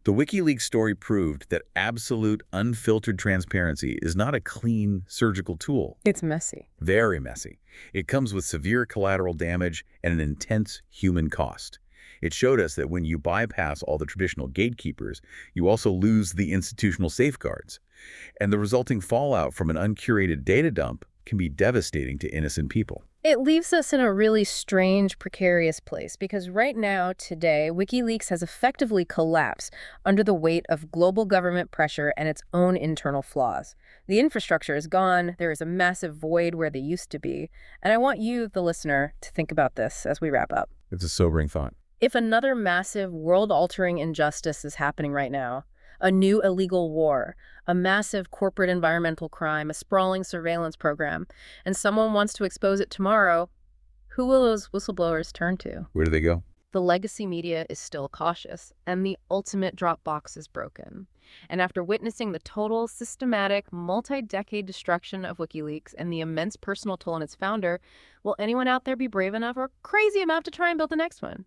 the WikiLeaks story proved that absolute, unfiltered transparency is not a clean, surgical tool. It's messy. Very messy. It comes with severe collateral damage and an intense human cost. It showed us that when you bypass all the traditional gatekeepers, you also lose the institutional safeguards. And the resulting fallout from an uncurated data dump can be devastating to innocent people. It leaves us in a really strange, precarious place because right now, today, WikiLeaks has effectively collapsed under the weight of global government pressure and its own internal flaws. The infrastructure is gone, there is a massive void where they used to be, and I want you, the listener, to think about this as we wrap up. It's a sobering thought. If another massive, world-altering injustice is happening right now, a new illegal war, a massive corporate environmental crime, a sprawling surveillance program, and someone wants to expose it tomorrow, who will those whistleblowers turn to? Where do they go? The legacy media is still cautious, and the ultimate Dropbox is broken. And after witnessing the total, systematic, multi-decade destruction of WikiLeaks and the immense personal toll on its founder, will anyone out there be brave enough or crazy enough to try and build the next one?